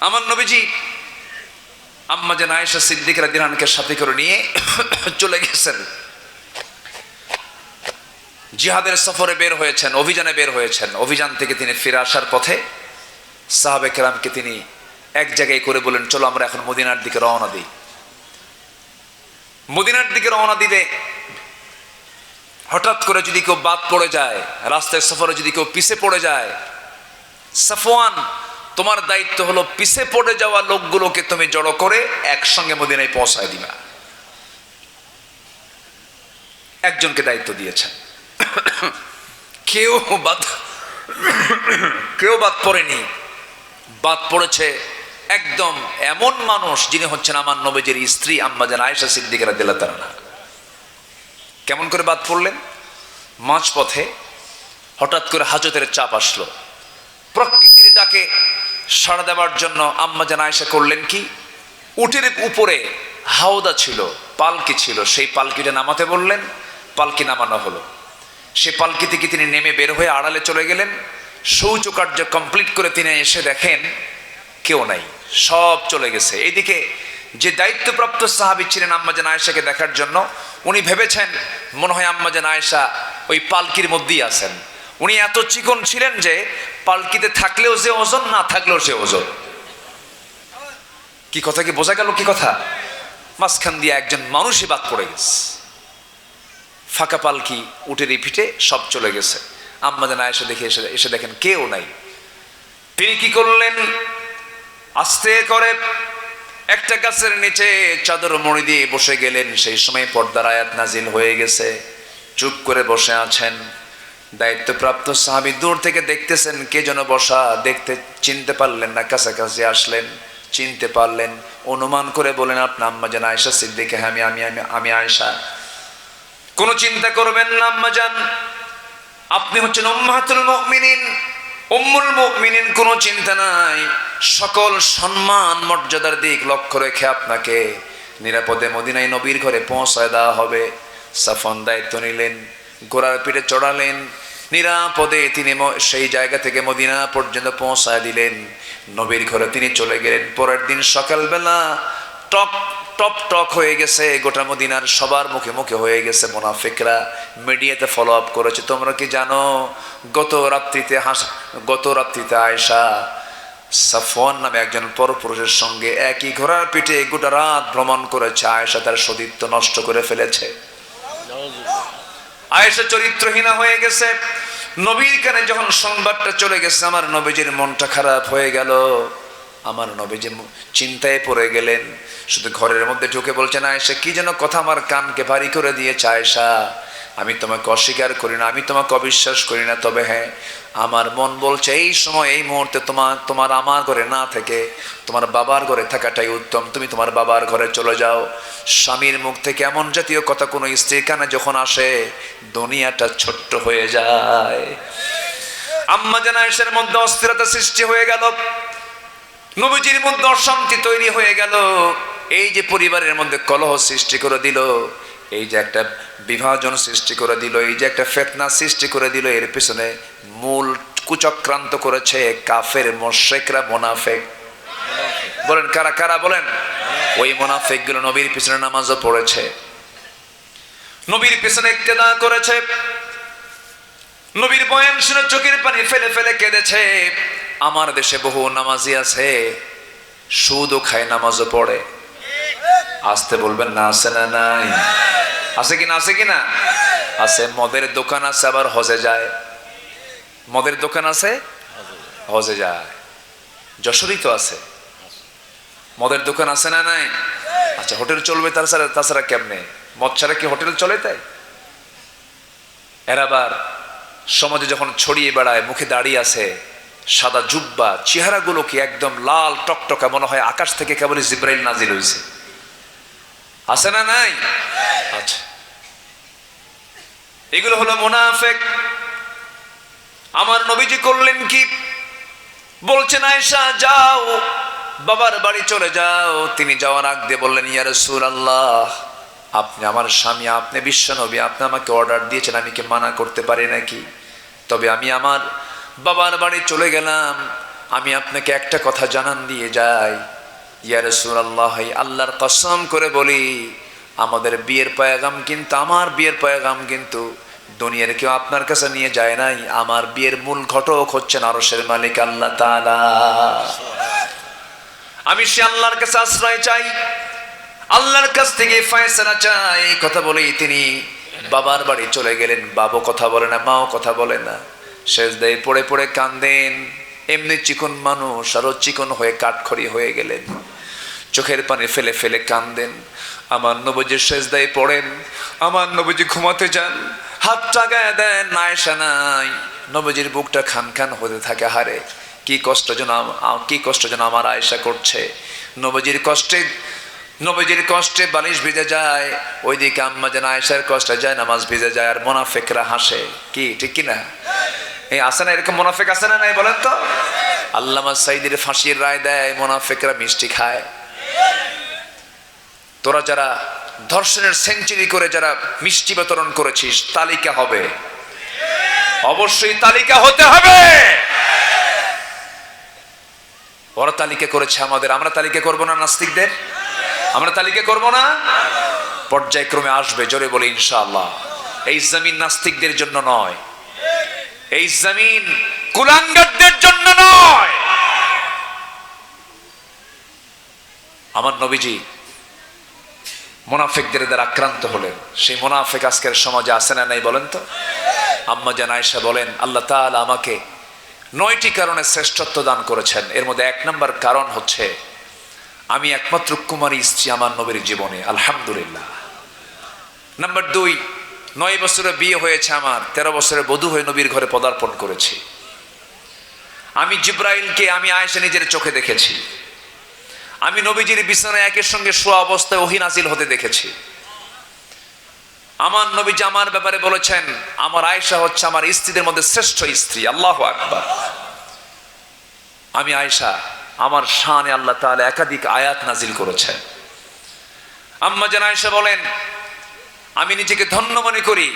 আমার নবীজি আম্মা জান আয়েশা সিদ্দিকা রাদিয়াল্লাহু আনহাকে সাথে করে নিয়ে চলে গেছেন। জিহাদের সফরে বের হয়েছেন, অভিযানে বের হয়েছেন। অভিযান থেকে তিনি ফিরে আসার পথে সাহাবে কেরামকে তিনি এক জায়গায় করে বলেন, চলো আমরা এখন মদিনার দিকে রওনা দিই। মদিনার দিকে রওনা দিলে হঠাৎ করে যদি কেউ বাদ পড়ে যায়, রাস্তায় সফরে যদি কেউ পিছে পড়ে যায়, সাফওয়ান তোমার দায়িত্ব হলো পিছে পড়ে যাওয়া লোকগুলোকে তুমি জড়ো করে একসঙ্গে মদিনায় পৌঁছায় দিবা। একজনকে দায়িত্ব দিয়েছেন। কেউ বাদ পড়েনি। বাদ পড়েছে একদম এমন মানুষ যিনি হচ্ছেন আমার নবীজির স্ত্রী আম্মা জান আয়েশা সিদ্দিকা রাদিয়াল্লাহু তাআলা। কেমন করে বাদ পড়লেন? মাঝপথে হঠাৎ করে হাজতের চাপ আসলো। প্রকৃতির ডাকে সাড়া দেওয়ার জন্য আম্মা জান আয়েশা করলেন কি, উটের উপরে হাওদা ছিল, পালকি ছিল, সেই পালকিটা নামাতে বললেন। পালকি নামানো হলো। সে পালকি থেকে তিনি নেমে বের হয়ে আড়ালে চলে গেলেন। শৌচকার্য কমপ্লিট করে তিনি এসে দেখেন কেউ নাই, সব চলে গেছে। এইদিকে যে দায়িত্বপ্রাপ্ত সাহাবী ছিলেন আম্মা জান আয়েশাকে দেখার জন্য, উনি ভেবেছেন মনে হয় আম্মা জান আয়েশা ওই পালকির মধ্যেই আছেন। উনি এত চিকন ছিলেন যে পালকিতে থাকলেও যে ওজন, না থাকলেও সে ওজন। কি কথা, কি বোঝা গেল? কি কথা? মাঝখান দিয়ে একজন মানুষই বাদ পড়ে গেছে। ফাঁকা পালকি, উটেরই পিঠে সব চলে গেছে। আম্মা জান আয়েশা দেখে এসে দেখেন কেউ নাই। তিনি কি করলেন, আস্তে করে একটা গাছের নিচে চাদর মুড়ি দিয়ে বসে গেলেন। সেই সময় পর্দার আয়াত নাজিল হয়ে গেছে। চুপ করে বসে আছেন। দায়িত্বপ্রাপ্ত সাহাবী দূর থেকে দেখতেছেন কে যেন বসা, দেখতে চিনতে পারলেন না, কাছাকাছি আসলেন, চিনতে পারলেন, অনুমান করে বলেন, আপনার আম্মা জান আয়েশা সিদ্দিকা? হ্যাঁ, আমি আয়েশা। কোনো চিন্তা করবেন না আম্মা জান, আপনি হচ্ছেন উম্মাহাতুল মুমিনিন, উম্মুল মুমিনিন, কোনো চিন্তা নাই। সকল সম্মান মর্যাদার দিক লক্ষ্য রেখে আপনাকে নিরাপদে মদিনায় নবীর ঘরে পৌঁছায় দেওয়া হবে। সাফওয়ান দায়িত্ব নিলেন, ঘোড়ার পিঠে চড়ালেন, নিরাপদে তিনি সেই জায়গা থেকে মদিনা পর্যন্ত পৌঁছায় দিলেন। নবীর ঘরে তিনি চলে গেলেন। পরের দিন সকালবেলা টক হয়ে গেছে, গোটা মদিনার সবার মুখে মুখে হয়ে গেছে। মুনাফিকরা মিডিয়াতে ফলো আপ করেছে, তোমরা কি জানো গত রাত্রিতে আয়েশা সাফওয়ান নামে একজন পরপুরুষের সঙ্গে একই ঘোড়ার পিঠে গোটা রাত ভ্রমণ করেছে। আয়েশা তার সতীত্ব নষ্ট করে ফেলেছে। আয়েশা চরিত্রহীনা হয়ে গেছে। নবীর কানে যখন সংবাদটা চলে গেছে, আমার নবীজির মনটা খারাপ হয়ে গেল। আমার নবীজি চিন্তায় পড়ে গেলেন। শুধু ঘরের মধ্যে ঢুকে বলছেন, আয়েশা কি যেন কথা আমার কানকে ভারী করে দিয়েছে। আয়েশা, আমি তোমাকে অস্বীকার করি না, আমি তোমাকে অবিশ্বাস করি না, তবে হ্যাঁ, আমার মন বলছে এই সময় এই মুহূর্তে তোমার আমার ঘরে না থেকে তোমার বাবার ঘরে থাকাটাই উত্তম। তুমি তোমার বাবার ঘরে চলে যাও। স্বামীর মুখ থেকে এমন জাতীয় কথা কোনো স্ত্রীর কানে যখন আসে, দুনিয়াটা ছোট্ট হয়ে যায়। আম্মা জান আয়েশার মধ্যে অস্থিরতা সৃষ্টি হয়ে গেল, নবীজির মধ্যে অশান্তি তৈরি হয়ে গেল। এই যে পরিবারের মধ্যে কলহ সৃষ্টি করে দিল, এই যে একটা বিভাজন সৃষ্টি করে দিল, এই যে একটা ফিতনা সৃষ্টি করে দিল, এর পিছনে মূল কুচক্রান্ত করেছে কাফের মুশরিকরা, মুনাফিক। বলেন কারা কারা? বলেন। ওই মুনাফিকগুলো নবীর পিছনে নামাজও পড়েছে, নবীর পিছনে ইক্তেদা করেছে, নবীর বয়ান শুনে চোখের পানি ফেলে ফেলে কেঁদেছে। আমার দেশে বহু নামাজি আছে, সুদও খায়, নামাজও পড়ে। আসতে বলবেন না, আছে না নাই? আছে কিনা? আছে কিনা? আছে। মদের দোকান আছে, আবার হজে যায়। মদের দোকান আছে, হজে যায়। যশোরই তো আছে মদের দোকান, আছে না নাই? আচ্ছা, হোটেল চলবে তাছাড়া কেমনে? মদ ছাড়া কি হোটেল চলে? তাই এর আবার সমাজে যখন ছড়িয়ে বেড়ায়, মুখে দাঁড়িয়ে আছে, সাদা জুব্বা, চেহারাগুলো কি একদম লাল টকটকা, মনে হয় আকাশ থেকে কেবলই জিব্রাইল নাজিল হয়েছে। আছে না নাই? আচ্ছা, এগুলো হলো মুনাফিক। আমার নবীজি করলেন কি? বলছেন, আয়েশা যাও, বাবার বাড়ি চলে যাও। তিনি যাওয়ার আগ দিয়ে বললেন, ইয়া রাসূলুল্লাহ, আপনি আমার স্বামী, আপনি বিশ্বনবী, আপনি আমাকে অর্ডার দিয়েছেন, আমি কি মানা করতে পারি নাকি? তবে আমি আমার বাবার বাড়ি চলে গেলাম, আমি আপনাকে একটা কথা জানান দিয়ে যাই। ইয়া রাসূলুল্লাহ, আল্লাহর কসম করে বলি, আমাদের বিয়ের পয়গাম কিন্তু, আমার বিয়ের পয়গাম কিন্তু দুনিয়ার কেউ আপনার কাছে নিয়ে যায় নাই। আমার বিয়ের মূল ঘটক হচ্ছেন আরশের মালিক আল্লাহ তাআলা। আমি সে আল্লাহর কাছে আশ্রয় চাই, আল্লাহর কাছ থেকে ফয়সালা চাই। কথা বলেই তিনি বাবার বাড়ি চলে গেলেন। বাবু কথা বলে না, মাও কথা বলে না, সেজদায় পড়ে পড়ে কান্দেন। এমনি চিকন মানুষ, আরো চিকন হয়ে কাঠখড়ি হয়ে গেলেন, চোখের পানি ফেলে ফেলে কান্দেন। আমার নবীজি সেজদায় পড়েন, আমার নবীজি ঘুমাতে যান, হাতটা গায়ে দেন, আয়েশা নাই। নবীজির বুকটা খান খান হতে থাকে, হারে কি কষ্ট যেন আমার আয়েশা করছে। নবীজির কষ্টে বালিশ ভিজে যায়, ওইদিকে আম্মা যেন আয়েশার কষ্টে যায়, নামাজ ভিজে যায়, আর মুনাফিকরা হাসে। কি ঠিক কিনা? এই আছে না এরকম মুনাফিক? আছে না নাই বলেন তো? আল্লামা সাইদির ফাঁসির রায় দেয়, মুনাফিকরা মিষ্টি খায়। তোরা যারা ধর্ষণের সেঞ্চুরি করে যারা মিষ্টি বিতরণ করেছিস, তালিকা হবে, অবশ্যই তালিকা হতে হবে। ওরা তালিকা করেছে আমাদের, আমরা তালিকা করব না? নাস্তিকদের আমরা তালিকা করব না? পর্যায়ক্রমে আসবে, জোরে বলে ইনশাআল্লাহ। এই জমিন নাস্তিকদের জন্য নয়, এই জমিন কুলাঙ্গারদের জন্য নয়। আমার নবীজি মুনাফিকদের দ্বারা আক্রান্ত হলেন। সেই মুনাফিক আজকের সমাজে আছে না নাই বলেন তো? আম্মা জান আয়েশা বলেন, আল্লাহ তাআলা আমাকে 9টি কারণে শ্রেষ্ঠত্ব দান করেছেন। এর মধ্যে 1 নম্বর কারণ হচ্ছে আমি একমাত্র কুমারী স্ত্রী আমার নবীর জীবনে, আলহামদুলিল্লাহ। নাম্বার 2, 9 বছরে বিয়ে হয়েছে আমার, 13 বছরে বধূ হয়ে নবীর ঘরে পদার্পণ করেছি। আমি জিব্রাইলকে আমি আয়েশা নিজের চোখে দেখেছি। আমি নবীজির বিছানায় একের সঙ্গে শোয়া অবস্থায় ওহী নাজিল হতে দেখেছি। আমার নবীজি আমার ব্যাপারে বলেছেন, আমার আয়েশা হচ্ছে আমার স্ত্রীদের মধ্যে শ্রেষ্ঠ স্ত্রী। আল্লাহু আকবার। আমি আয়েশা, আমার শানে আল্লাহ তাআলা একাধিক আয়াত নাজিল করেছেন। আম্মা জান আয়েশা বলেন, আমি নিজেকে ধন্য মনে করি,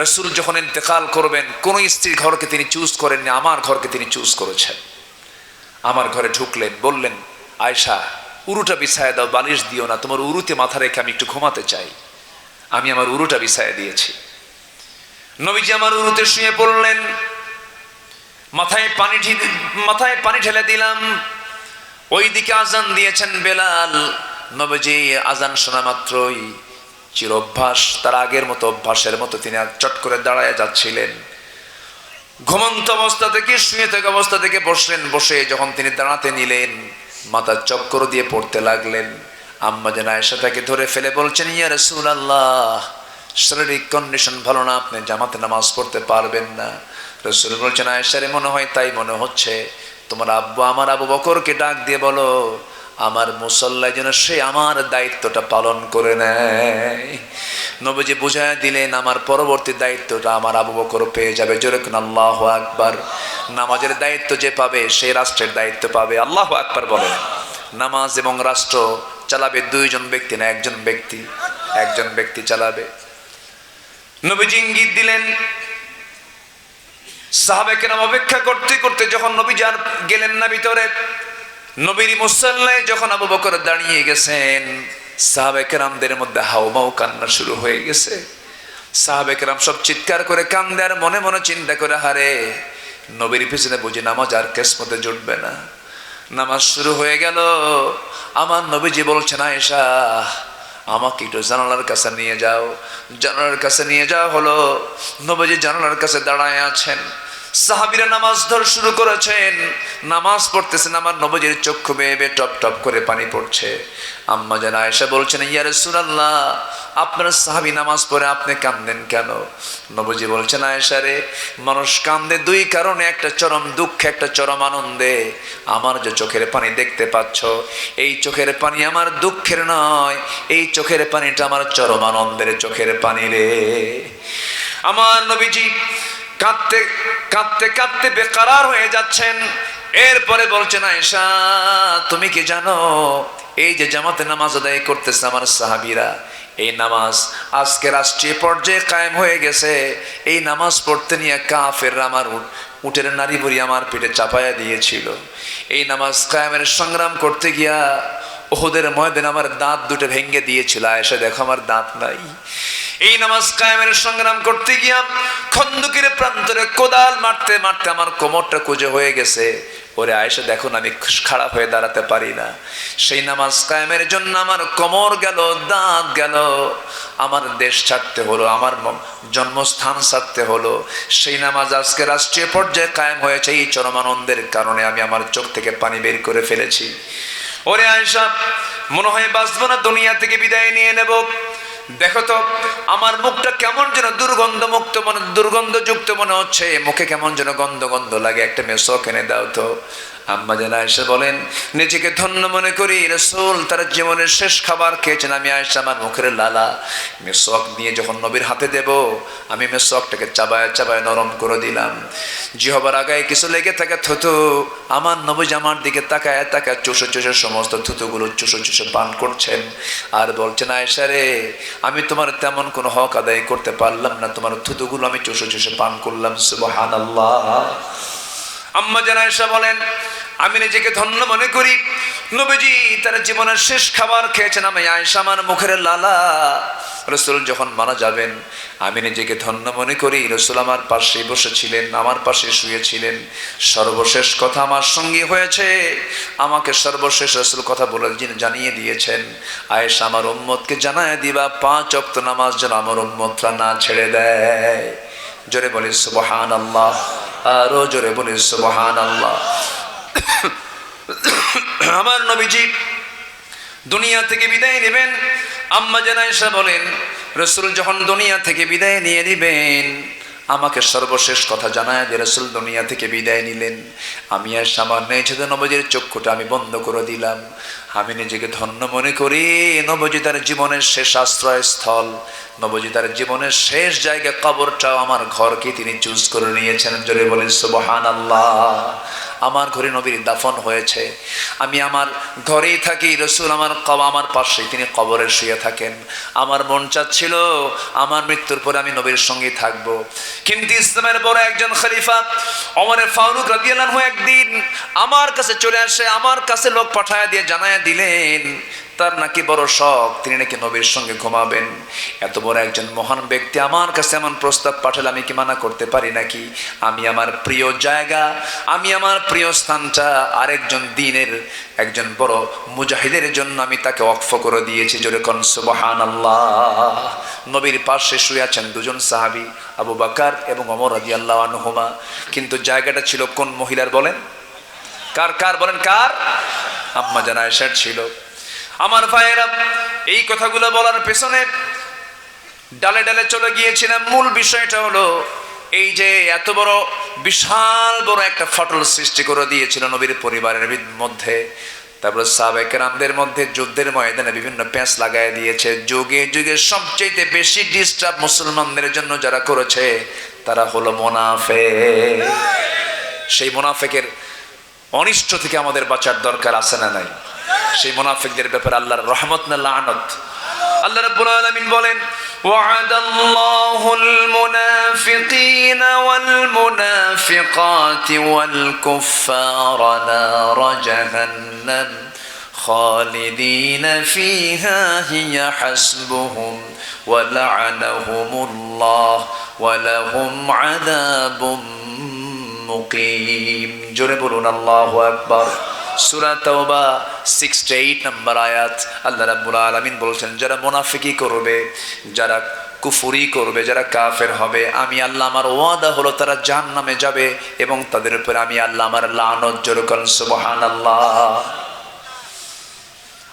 রাসূল যখন ইন্তেকাল করবেন কোন স্ত্রীর ঘরকে তিনি চুজ করেননি, আমার ঘরকে তিনি চুজ করেছেন। আমার ঘরে ঢুকলেন, বললেন, আয়েশা উরুটা বিছায় দাও, বালিশ দিও না, তোমার উরুতে মাথা রেখে আমি একটু ঘুমাতে চাই। আমি আমার উরুটা বিছায় দিয়েছি। নবীজি আমার উরুতে শুয়ে পড়লেন, মাথায় পানি ঢেলে দিলাম। ওইদিকে আজান দিয়েছেন বেলাল। নবীজি আজান শোনা মাত্রই চির অভ্যাস, তার আগের মতো অভ্যাসের মতো তিনি চট করে দাঁড়ায় যাচ্ছিলেন। ঘুমন্ত অবস্থা থেকে, শুয়ে থাকা অবস্থা থেকে বসলেন। বসে যখন তিনি দাঁড়াতে নিলেন, মাথার চক্কর দিয়ে পড়তে লাগলেন। আম্মা জান আয়েশা তাকে ধরে ফেলে বলছেন, ইয়া রাসূলুল্লাহ, শারীরিক কন্ডিশন ভালো না, আপনি জামাতে নামাজ পড়তে পারবেন না। রাসূল বলছেন, আয়েশা রে, মনে হয় তাই মনে হচ্ছে। তোমার আব্বু আমার আবু বকরকে ডাক দিয়ে বলো আমার মুসল্লায় যেন সে আমার দায়িত্বটা পালন করে নেয়। নবীজি বুঝায় দিলেন, আমার পরবর্তী দায়িত্বটা আমার আবু বকর পেয়ে যাবে। জোরে কোন আল্লাহু আকবার। নামাজের দায়িত্ব যে পাবে সে রাষ্ট্রের দায়িত্ব পাবে। আল্লাহু আকবার বলেন। নামাজ এবং রাষ্ট্র চালাবে 2 জন ব্যক্তি না, একজন ব্যক্তি চালাবে। নবীজি ইঙ্গিত দিলেন। সাহাবায়ে কেরাম অপেক্ষা করতে করতে যখন নবীজি আর গেলেন না ভিতরে, নবীর মুসল্লায় যখন আবু বকর দাঁড়িয়ে গেছেন, সাহাবায়ে কেরামদের মধ্যে হাউমাউ কান্না শুরু হয়ে গেছে। সাহাবায়ে কেরাম সব চিৎকার করে কান্দে আর মনে মনে চিন্তা করে, হারে নবীর পিছনে বুঝি নামাজ আর কিসমতে জুটবে না। নামাজ শুরু হয়ে গেল। আমার নবীজি বলছেন, আয়েশা আমাকে একটু জানালার কাছে নিয়ে যাও। জানালার কাছে নিয়ে যাওয়া হলো। নবীজি জানালার কাছে দাঁড়ায় আছেন। সাহাবীরা নামাজ ধরে শুরু করেছেন, নামাজ পড়তেছেন। আমার নবীজির চক্ষু বেয়ে বেয়ে টপ টপ করে পানি পড়ছে। আম্মা জান আয়েশা বলছেন, ইয়া রাসূলুল্লাহ, আপনার সাহাবী নামাজ পড়ে আপনি কাঁদেন কেন? নবীজি বলছেন, আয়েশা রে, মানুষ কাঁদে 2 কারণে, একটা চরম দুঃখে, একটা চরম আনন্দে। আমার যে চোখের পানি দেখতে পাচ্ছ, এই চোখের পানি আমার দুঃখের নয়, এই চোখের পানিটা আমার চরম আনন্দের চোখের পানি রে। আমার নবীজি কাঁদতে কাঁদতে কাঁদতে বেকারার হয়ে যাচ্ছেন। এরপরে বলছেন, আয়েশা তুমি কি জানো, এই যে জামাতে নামাজ আদায় করতেছে আমার সাহাবীরা, এই নামাজ আজকে রাষ্ট্রীয় পর্যায়ে কায়েম হয়ে গেছে। এই নামাজ পড়তে নিয়ে কাফেররা আমার উটের নারী বুড়ি আমার পিঠে চাপায়া দিয়েছিল। এই নামাজ কায়েমের সংগ্রাম করতে গিয়া উহুদের ময়দানে আমার দাঁত দুটো ভেঙে দিয়েছিল। আয়েশা দেখো আমার দাঁত নাই। এই নামাজ কায়েমের সংগ্রাম করতে গিয়া খন্দকের প্রান্তরে কোদাল মারতে মারতে আমার কোমরটা কুঁজে হয়ে গেছে। ওরে আয়েশা দেখুন, আমি খারাপ হয়ে দাঁড়াতে পারি না। সেই নামাজ কায়েমের জন্য আমার কোমর গেল, দাঁত গেল, আমার দেশ ছাড়তে হলো, আমার জন্মস্থান ছাড়তে হলো। সেই নামাজ আজকে রাষ্ট্রীয় পর্যায়ে কায়েম হয়েছে। এই চরম আনন্দের কারণে আমি আমার চোখ থেকে পানি বের করে ফেলেছি। ওরে আয়েশা, মনে হয় বাঁচবো না, দুনিয়া থেকে বিদায় নিয়ে নেব। দেখো তো আমার মুখটা কেমন যেন দুর্গন্ধযুক্ত মনে হচ্ছে, মুখে কেমন যেন গন্ধ গন্ধ লাগে, একটা মেসোয়াক এনে দাও তো। আম্মা জান আয়েশা বলেন, নিজেকে ধন্য মনে করি, রাসূল তার জীবনের শেষ খাবার খেয়েছেন। আমি আয়েশা আমার মুখের লালা মেসোয়াক নিয়ে যখন নবীর হাতে দেব, আমি মেসোয়াকটাকে চাবায় চাবায় নরম করে দিলাম। জিহ্বার আগায় কিছু লেগে থাকে থুতু, আমার নবী আমার দিকে তাকায় তাকায় চুষে চুষে সমস্ত থুতুগুলো চুষে চুষে পান করছেন। আর বলছেন, আয়েশা রে, আমি তোমার তেমন কোনো হক আদায় করতে পারলাম না, তোমার থুতুগুলো আমি চুষে চুষে পান করলাম। সুবহানাল্লাহ। আম্মা জান আয়েশা বলেন, আমি নিজেকে ধন্য মনে করি, নবীজি তার জীবনের শেষ খাবার খেয়েছেন। আমি আয়েশা আমার মুখের লালা রসুল যখন মারা যাবেন আমি নিজেকে ধন্য মনে করি। রসুল আমার পাশে বসেছিলেন, আমার পাশে শুয়েছিলেন। সর্বশেষ কথা আমার সঙ্গী হয়েছে, আমাকে সর্বশেষ রসুল কথা বলে জানিয়ে দিয়েছেন, আয়েশা আমার উম্মতকে জানায় দিবা 5 ওয়াক্ত নামাজ যেন আমার উম্মতরা না ছেড়ে দেয়। জোরে বলি সুবহানাল্লাহ, আরো জোরে বলি সুবহানাল্লাহ। আমার নবীজি দুনিয়া থেকে বিদায় নেবেন। আম্মা জান আয়েশা বলেন, রসুল যখন দুনিয়া থেকে বিদায় নিয়ে নেবেন আমাকে সর্বশেষ কথা জানায় যে রসুল দুনিয়া থেকে বিদায় নিলেন। আমি আর সামান্য এসে নবজির চক্ষুটা আমি বন্ধ করে দিলাম। আমি নিজেকে ধন্য মনে করি, নবজি তার জীবনের শেষ আশ্রয়স্থল, নবজি তার জীবনের শেষ জায়গা কবরটাও আমার ঘরকে তিনি চুজ করে নিয়েছেন। জোরে বলেন সুবহানাল্লাহ। আমার ঘরে নবীর দাফন হয়েছে, আমি আমার ঘরেই থাকি, রসুল আমার পাশেই তিনি কবরে শুয়ে থাকেন। আমার মন চাচ্ছিল আমার মৃত্যুর পরে আমি নবীর সঙ্গে থাকবো, কিন্তু ইসলামের বড় একজন খলিফা ওমর ফারুক রাদিয়াল্লাহু আনহু একদিন আমার কাছে চলে আসে, আমার কাছে লোক পাঠায় দিয়ে জানায় দিলেন তার নাকি বড় শখ, তিনি নাকি নবীর সঙ্গে ঘুমাবেন। এত বড় একজন মহান ব্যক্তি আমার কাছে এমন প্রস্তাব পাঠালে আমি কি মানা করতে পারি নাকি? আমি আমার প্রিয় জায়গা, আমি আমার প্রিয় স্থানটা আরেকজন দ্বীনের একজন বড় মুজাহিদের জন্য আমি তাকে ওয়াকফ করে দিয়েছি। জোরে কোন সুবহানাল্লাহ। নবীর পাশে শুয়ে আছেন দুজন সাহাবী, আবু বকর এবং ওমর রাদিয়াল্লাহু আনহুমা। কিন্তু জায়গাটা ছিল কোন মহিলার বলেন? কার বলেন কার? আম্মা জান আয়েশার ছিল। আমার ভাইয়েরা, এই কথাগুলো বলার পেছনে ডালে ডালে চলে গিয়েছিলাম। মূল বিষয়টা হলো এই যে এত বড় বিশাল বড় একটা ফাটল সৃষ্টি করে দিয়েছিল নবীর পরিবারের মধ্যে। তারপর সাহাবায়ে কেরামদের মধ্যে যুদ্ধের ময়দানে বিভিন্ন প্যাঁচ লাগায় দিয়েছে। যুগে যুগে সবচেয়ে বেশি ডিস্টার্ব মুসলমানদের জন্য যারা করেছে তারা হলো মুনাফিক। সেই মুনাফিকের অনিষ্ট থেকে আমাদের বাঁচার দরকার আছে না নাই? সেই মুনাফিকদের ব্যাপারে আল্লাহর রহমত না লানত? আল্লাহ রাব্বুল আলামিন বলেন, ওয়া'আদাল্লাহুল মুনাফিকিনা ওয়াল মুনাফিকাতি ওয়াল কুফফারা নারা জাহান্নাম খালিদিনা ফিহা হিয়া হাসবুহুম ওয়া লা'আনাহুমুল্লাহ ওয়া লাহুম আযাবুম মুকিম। জোরে বলুন আল্লাহু আকবার। সূরা তাওবা 68 নম্বর আয়াত। আল্লাহ রাব্বুল আলামিন বলেছেন, যারা মুনাফিকি করবে, যারা কুফরি করবে, যারা কাফের হবে, আমি আল্লাহ আমার ওয়াদা হলো তারা জাহান্নামে যাবে এবং তাদের উপরে আমি আল্লাহ আমার লানত। জোরে বলুন সুবহানাল্লাহ।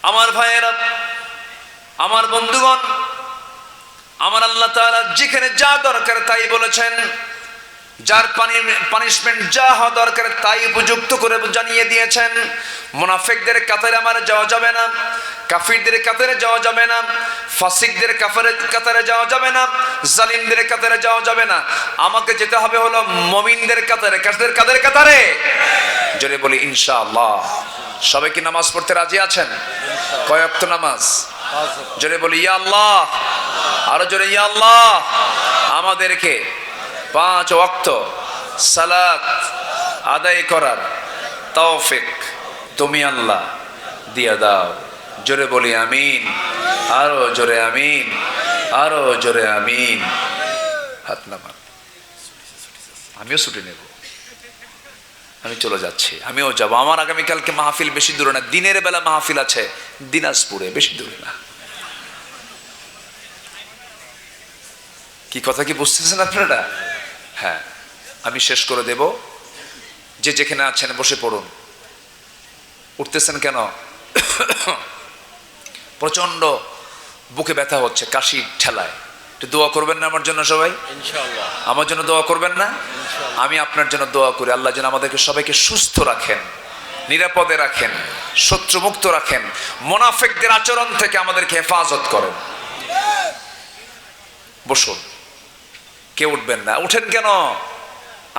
আমার ভাইয়েরা, আমার বন্ধুগণ, আমার আল্লাহ তাআলা যেখানে যা দরকার তাই বলেছেন, যার পানিশমেন্ট যা হওয়া দরকার তাই উপযুক্ত করে জানিয়ে দিয়েছেন। মুনাফিকদের কাতারে আমার যাওয়া যাবে না, কাফিরদের কাতারে যাওয়া যাবে না, ফাসিকদের কাতারে যাওয়া যাবে না, জালিমদের কাতারে যাওয়া যাবে না। আমাকে যেতে হবে হলো মুমিনদের কাতারে। কাদের কাতারে? জোরে বলি ইনশাআল্লাহ। সবাই কি নামাজ পড়তে রাজি আছেন? কয় ওয়াক্ত নামাজ? জোরে বলি ইয়া আল্লাহ। আরো জোরে ইয়া আল্লাহ। আমাদেরকে 5 ওয়াক্ত সালাত আদায় করার তৌফিক তুমি আল্লাহ দিয়া দাও। জোরে বলি আমিন। আরো জোরে আমিন, আরো জোরে আমিন। হাত নামান। আমিও ছুটি নেব, আমি চলে যাচ্ছি, আমিও যাব। আমার আগামীকালকে মাহফিল বেশি দূরে না, দিনের বেলা মাহফিল আছে দিনাজপুরে, বেশি দূরে না। কি কথা কি বুঝতেছেন আপনারা? হ্যাঁ, আমি শেষ করে দেব। যে যেখানে আছেন বসে পড়ুন। উঠতেছেন কেন? প্রচন্ড বুকে ব্যথা হচ্ছে, কাশি ঠেলায়। একটু দোয়া করবেন না আমার জন্য সবাই? ইনশাআল্লাহ। আমার জন্য দোয়া করবেন না? আমি আপনার জন্য দোয়া করি, আল্লাহ যেন আমাদেরকে সবাইকে সুস্থ রাখেন, নিরাপদে রাখেন, শত্রুমুক্ত রাখেন, মুনাফিকদের আচরণ থেকে আমাদেরকে হেফাজত করেন। বসুন, কেউ উঠবেন না। উঠেন কেন?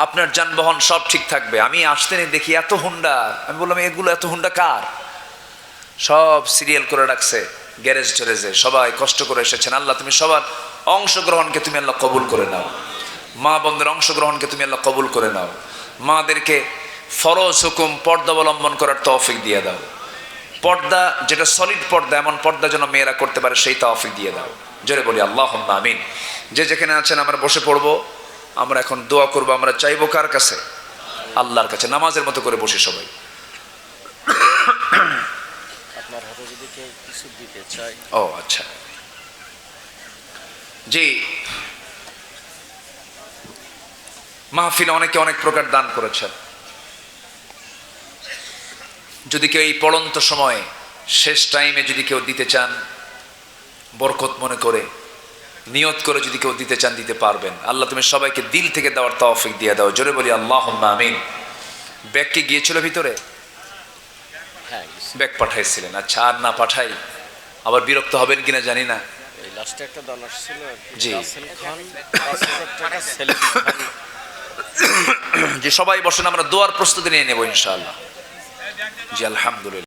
আপনার যানবাহন সব ঠিক থাকবে। আমি আসতেনি দেখি এত হুন্ডা, আমি বললাম এগুলো এত হুন্ডা কার? সব সিরিয়াল করে রাখছে গ্যারেজ ট্যারেজে, সবাই কষ্ট করে এসেছেন। আল্লাহ তুমি সবার অংশগ্রহণকে তুমি আল্লাহ কবুল করে নাও। মা বোনদের অংশগ্রহণকে তুমি আল্লাহ কবুল করে নাও। মাদেরকে ফরজ হুকুম পর্দা অবলম্বন করার তৌফিক দিয়ে দাও। পর্দা যেটা সলিড পর্দা, এমন পর্দা যেন মেয়েরা করতে পারে সেই তৌফিক দিয়ে দাও। জোরে বলি আল্লাহুম্মা আমিন। যে যেখানে আছেন আমরা বসে পড়বো, আমরা এখন দোয়া করবো। আমরা চাইবো কার কাছে? আল্লাহর কাছে। নামাজের মতো করে বসে সবাই। আপনার হাতে যদি কেউ কিছু দিতে চায়। ও আচ্ছা, জি। মাহফিলে অনেকে অনেক প্রকার দান করেছেন। যদি কেউ এই পড়ন্ত সময়ে শেষ টাইমে যদি কেউ দিতে চান, বরকত মনে করে নিয়ত করে যদি কেউ দিতে চান, দিতে পারবেন। আল্লাহ তুমি সবাইকে দিল থেকে দেওয়ার তৌফিক দিয়ে দাও। জোরে বলি আল্লাহুম্মা আমিন। ব্যাগ কি গিয়েছিল ভিতরে? হ্যাঁ, ব্যাগ পাঠাইছিলেন। আচ্ছা, আর না পাঠাই আবার বিরক্ত হবেন কিনা জানি না। ওই লাস্টে একটা দান আসছিল আর কি। জি। রাসেল খান ৫,০০০ টাকা, সেলিম খান। যে সবাই বসেন, আমরা দোয়ার প্রস্তুতি নিয়ে নেব ইনশাআল্লাহ। জি আলহামদুলিল্লাহ।